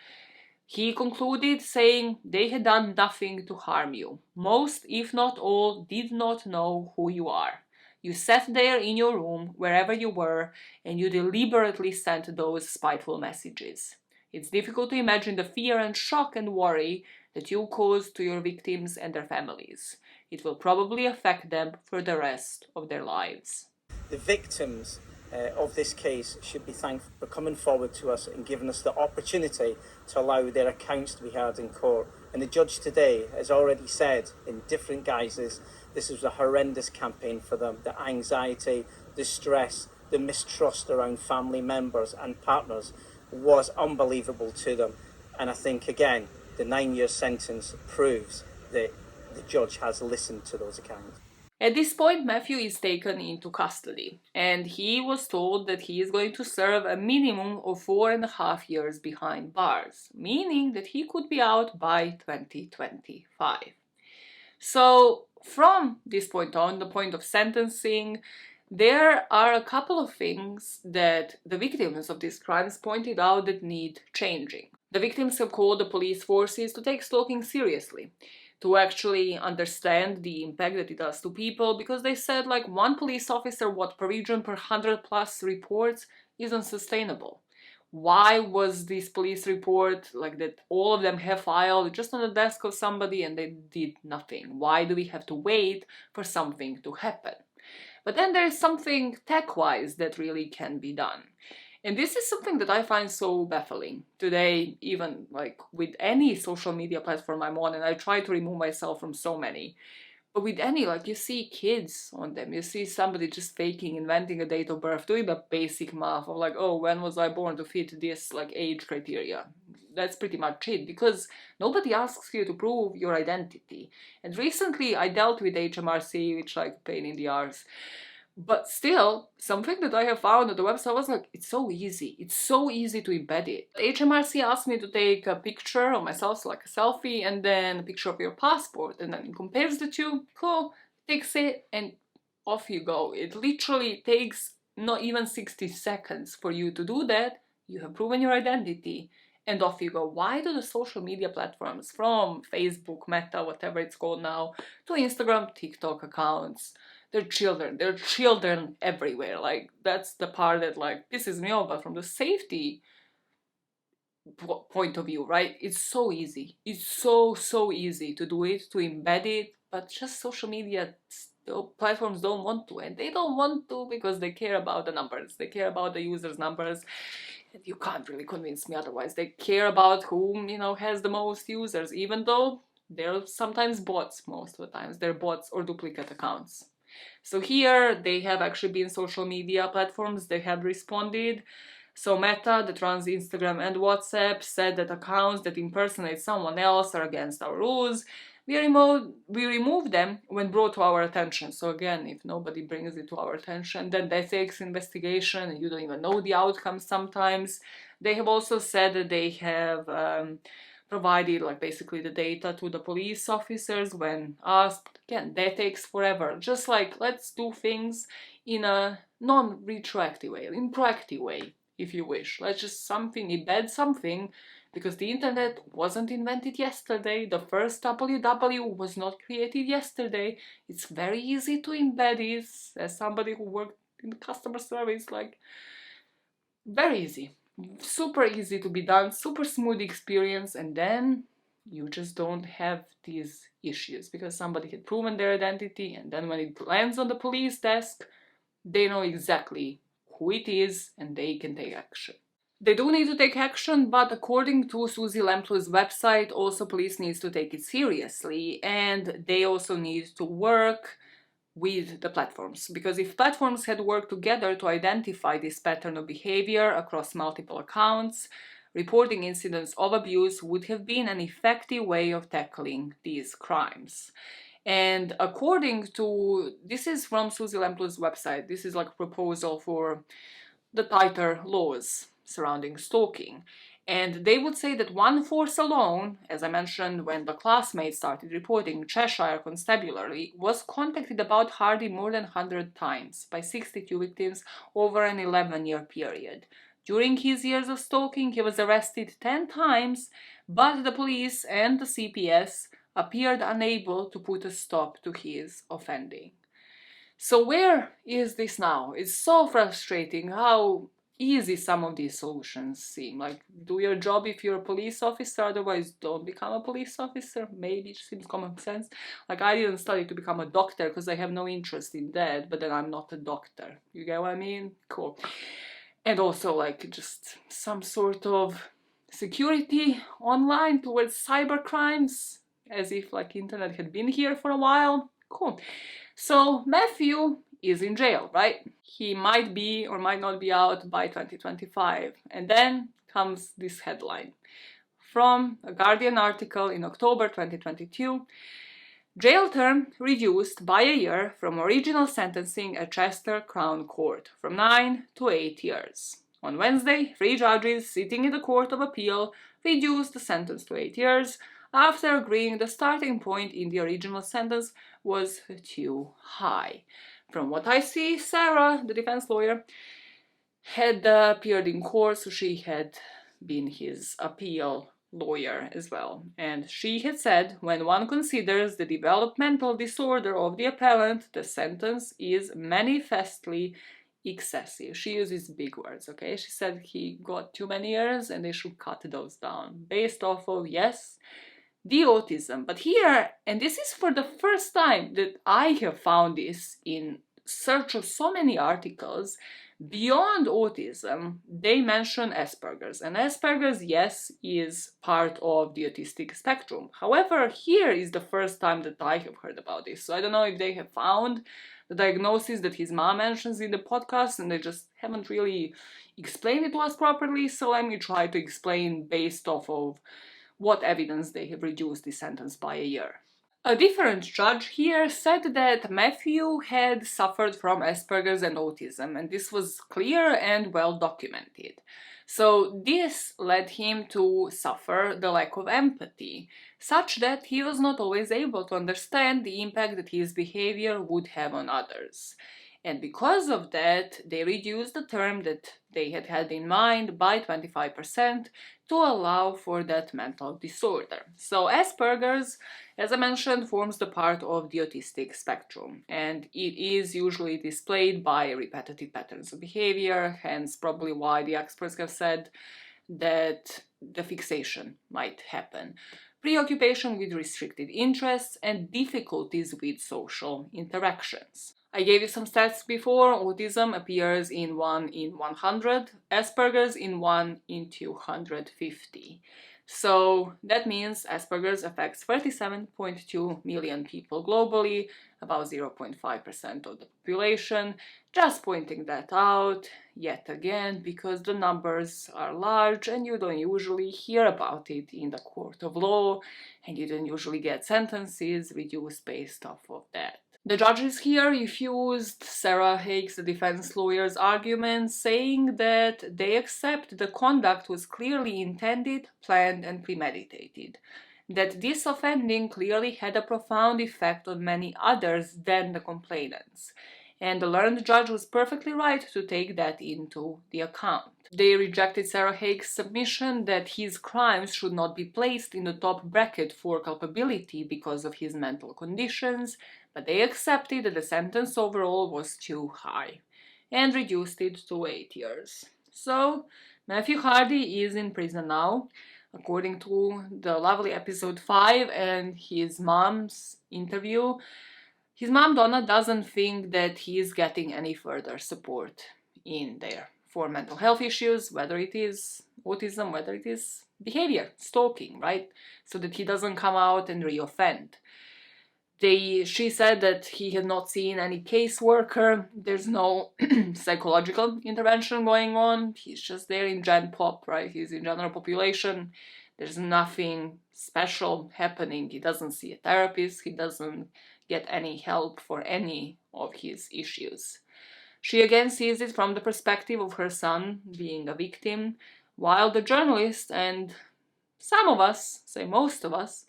He concluded saying they had done nothing to harm you. Most, if not all, did not know who you are. You sat there in your room, wherever you were, and you deliberately sent those spiteful messages. It's difficult to imagine the fear and shock and worry that you caused to your victims and their families. It will probably affect them for the rest of their lives.
The victims of this case should be thankful for coming forward to us and giving us the opportunity to allow their accounts to be heard in court. And the judge today has already said in different guises this was a horrendous campaign for them. The anxiety, the stress, the mistrust around family members and partners was unbelievable to them. And I think, again, the 9-year sentence proves that the judge has listened to those accounts.
At this point, Matthew is taken into custody, and he was told that he is going to serve a minimum of 4.5 years behind bars, meaning that he could be out by 2025. So, from this point on, the point of sentencing, there are a couple of things that the victims of these crimes pointed out that need changing. The victims have called the police forces to take stalking seriously, to actually understand the impact that it does to people, because they said like one police officer per region per 100+ reports is unsustainable. Why was this police report like that all of them have filed just on the desk of somebody and they did nothing? Why do we have to wait for something to happen? But then there's something tech-wise that really can be done. And this is something that I find so baffling today, even like with any social media platform I'm on, and I try to remove myself from so many. But with any, like, you see kids on them, you see somebody just faking, inventing a date of birth, doing the basic math of like, oh, when was I born to fit this like age criteria? That's pretty much it, because nobody asks you to prove your identity. And recently I dealt with HMRC, which like pain in the arse. But still, something that I have found on the website was like, it's so easy. It's so easy to embed it. HMRC asked me to take a picture of myself, so like a selfie, and then a picture of your passport, and then it compares the two. Cool, takes it, and off you go. It literally takes not even 60 seconds for you to do that. You have proven your identity, and off you go. Why do the social media platforms, from Facebook, Meta, whatever it's called now, to Instagram, TikTok accounts, They're children everywhere. Like, that's the part that, like, pisses me off. But from the safety point of view, right, it's so easy. It's so easy to do it, to embed it, but just social media platforms don't want to, and they don't want to because they care about the numbers. They care about the users' numbers, and you can't really convince me otherwise. They care about whom, you know, has the most users, even though they're sometimes bots. Most of the times they're bots or duplicate accounts. So here they have actually been social media platforms, they have responded. So Meta, that runs Instagram and WhatsApp, said that accounts that impersonate someone else are against our rules. We remove them when brought to our attention. So again, if nobody brings it to our attention, then that takes investigation and you don't even know the outcome sometimes. They have also said that they have provided, like, basically the data to the police officers when asked. Again, that takes forever. Just like, let's do things in a non-retroactive way, in proactive way, if you wish. Let's just embed something, because the internet wasn't invented yesterday. The first www was not created yesterday. It's very easy to embed this. As somebody who worked in customer service, like, very easy. Super easy to be done, super smooth experience, and then you just don't have these issues because somebody had proven their identity, and then when it lands on the police desk, they know exactly who it is and they can take action. They do need to take action, but according to Susie Lemplu's website, also police needs to take it seriously, and they also need to work with the platforms, because if platforms had worked together to identify this pattern of behavior across multiple accounts, reporting incidents of abuse would have been an effective way of tackling these crimes. And according to, this is from Susie Lemplu's website, this is like a proposal for the tighter laws surrounding stalking. And they would say that one force alone, as I mentioned when the classmates started reporting, Cheshire Constabulary was contacted about Hardy more than 100 times by 62 victims over an 11-year period. During his years of stalking, he was arrested 10 times, but the police and the CPS appeared unable to put a stop to his offending. So where is this now? It's so frustrating how easy some of these solutions seem. Like, do your job if you're a police officer, otherwise don't become a police officer. Maybe it seems common sense. Like, I didn't study to become a doctor because I have no interest in that, but then I'm not a doctor. You get what I mean? Cool. And also, like, just some sort of security online towards cyber crimes, as if, like, internet had been here for a while. Cool. So Matthew is in jail, right? He might be or might not be out by 2025. And then comes this headline from a Guardian article in October 2022. Jail term reduced by a year from original sentencing at Chester Crown Court from 9 to 8 years. On Wednesday, 3 judges sitting in the Court of Appeal reduced the sentence to 8 years after agreeing the starting point in the original sentence was too high. From what I see, Sarah, the defense lawyer, had appeared in court, so she had been his appeal lawyer as well. And she had said, when one considers the developmental disorder of the appellant, the sentence is manifestly excessive. She uses big words, okay? She said he got too many years and they should cut those down based off of, yes, the autism. But here, and this is for the first time that I have found this in search of so many articles, beyond autism, they mention Asperger's. And Asperger's, yes, is part of the autistic spectrum. However, here is the first time that I have heard about this. So I don't know if they have found the diagnosis that his mom mentions in the podcast and they just haven't really explained it to us properly. So let me try to explain based off of what evidence they have reduced the sentence by a year. A different judge here said that Matthew had suffered from Asperger's and autism, and this was clear and well documented. So this led him to suffer the lack of empathy, such that he was not always able to understand the impact that his behavior would have on others. And because of that, they reduced the term that they had had in mind by 25% to allow for that mental disorder. So Asperger's, as I mentioned, forms the part of the autistic spectrum, and it is usually displayed by repetitive patterns of behavior, hence probably why the experts have said that the fixation might happen. Preoccupation with restricted interests and difficulties with social interactions. I gave you some stats before. Autism appears in 1 in 100, Asperger's in 1 in 250. So that means Asperger's affects 37.2 million people globally, about 0.5% of the population. Just pointing that out yet again because the numbers are large and you don't usually hear about it in the court of law, and you don't usually get sentences reduced based off of that. The judges here refused Sarah Haig's, the defense lawyer's argument, saying that they accept the conduct was clearly intended, planned, and premeditated, that this offending clearly had a profound effect on many others than the complainants, and the learned judge was perfectly right to take that into the account. They rejected Sarah Haig's submission that his crimes should not be placed in the top bracket for culpability because of his mental conditions, but they accepted that the sentence overall was too high and reduced it to 8 years. So Matthew Hardy is in prison now, according to the lovely episode 5 and his mom's interview. His mom, Donna, doesn't think that he is getting any further support in there for mental health issues, whether it is autism, whether it is behavior, stalking, right? So that he doesn't come out and reoffend. She said that he had not seen any caseworker. There's no psychological intervention going on. He's just there in Gen Pop, right? He's in general population. There's nothing special happening. He doesn't see a therapist. He doesn't get any help for any of his issues. She again sees it from the perspective of her son being a victim, while the journalist and some of us, say most of us,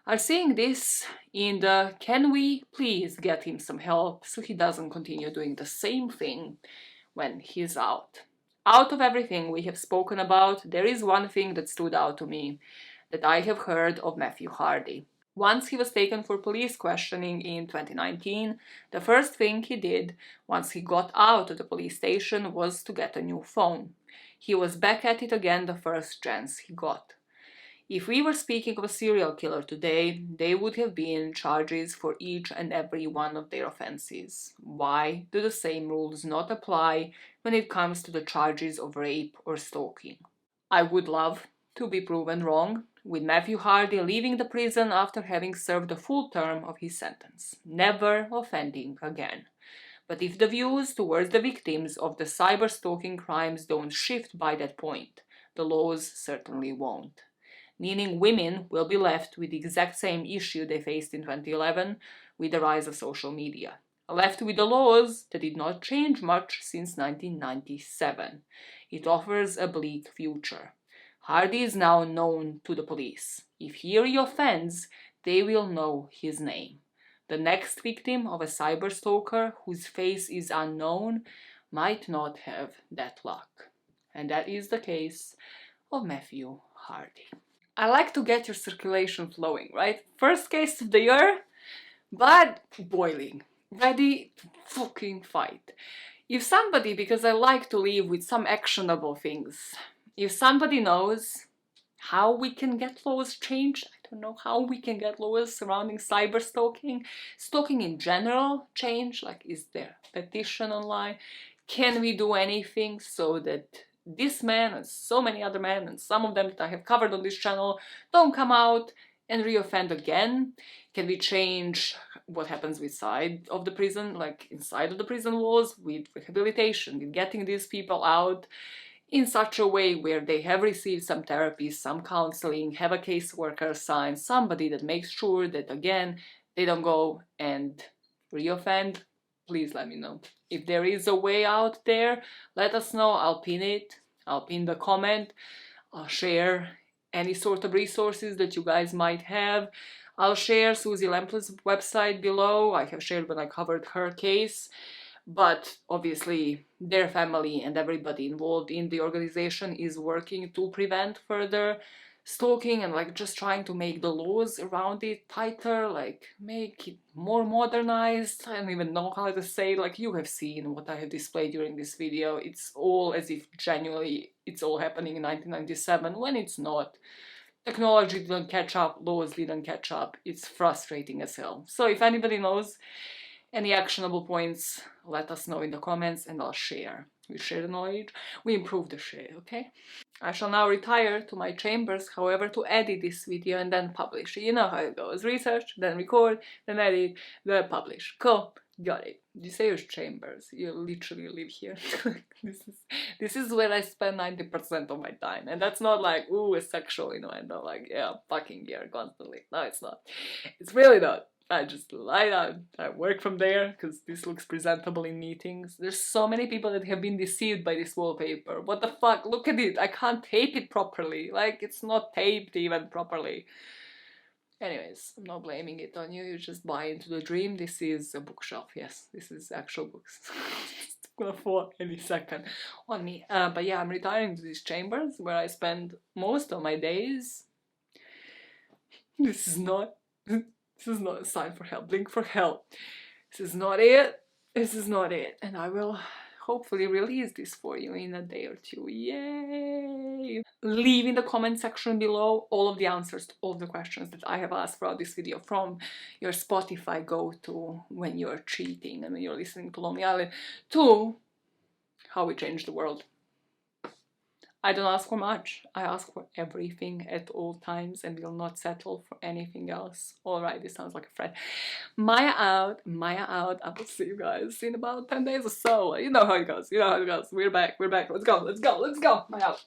are seeing this in the can we please get him some help so he doesn't continue doing the same thing when he's out. Out of everything we have spoken about, there is one thing that stood out to me that I have heard of Matthew Hardy. Once he was taken for police questioning in 2019, the first thing he did once he got out of the police station was to get a new phone. He was back at it again the first chance he got. If we were speaking of a serial killer today, they would have been charges for each and every one of their offenses. Why do the same rules not apply when it comes to the charges of rape or stalking? I would love to be proven wrong, with Matthew Hardy leaving the prison after having served the full term of his sentence, never offending again. But if the views towards the victims of the cyberstalking crimes don't shift by that point, the laws certainly won't. Meaning women will be left with the exact same issue they faced in 2011 with the rise of social media. Left with the laws that did not change much since 1997. It offers a bleak future. Hardy is now known to the police. If he reoffends, they will know his name. The next victim of a cyberstalker whose face is unknown might not have that luck. And that is the case of Matthew Hardy. I like to get your circulation flowing, right? First case of the year, but boiling. Ready to fucking fight. If somebody, because I like to leave with some actionable things, if somebody knows how we can get laws changed, I don't know how we can get laws surrounding cyberstalking, stalking in general changed, like is there a petition online? Can we do anything so that this man and so many other men, and some of them that I have covered on this channel, don't come out and reoffend again? Can we change what happens inside of the prison, like inside of the prison walls, with rehabilitation, with getting these people out in such a way where they have received some therapy, some counseling, have a caseworker assigned, somebody that makes sure that, again, they don't go and reoffend? Please let me know. If there is a way out there, let us know. I'll pin it. I'll pin the comment. I'll share any sort of resources that you guys might have. I'll share Susie Lempla's website below. I have shared when I covered her case. but obviously their family and everybody involved in the organization is working to prevent further stalking and like just trying to make the laws around it tighter, like make it more modernized. I don't even know how to say, like you have seen what I have displayed during this video. It's all as if genuinely it's all happening in 1997 when it's not. Technology didn't catch up, laws didn't catch up. It's frustrating as hell. So if anybody knows any actionable points, let us know in the comments and I'll share. We share the knowledge, we improve the share, okay? I shall now retire to my chambers, however, to edit this video and then publish. You know how it goes. Research, then record, then edit, then publish. Cool. Got it. You say your chambers. You literally live here. this is where I spend 90% of my time. And that's not like, ooh, a sexual innuendo. Like, yeah, fucking here constantly. No, it's not. It's really not. I just lie down, I work from there, because this looks presentable in meetings. There's so many people that have been deceived by this wallpaper. What the fuck? Look at it! I can't tape it properly. Like, it's not taped even properly. Anyways, I'm not blaming it on you, you just buy into the dream. This is a bookshelf, yes, this is actual books. It's gonna fall any second on me. But yeah, I'm retiring to these chambers where I spend most of my days. This is not a sign for help. Blink for help. This is not it. This is not it. And I will hopefully release this for you in a day or two. Yay! Leave in the comment section below all of the answers to all the questions that I have asked throughout this video, from your Spotify go-to when you're cheating and when you're listening to Lonely Island, to how we change the world. I don't ask for much, I ask for everything at all times and will not settle for anything else. Alright, this sounds like a threat. Maya out, I will see you guys in about 10 days or so. You know how it goes, we're back, let's go, Maya out.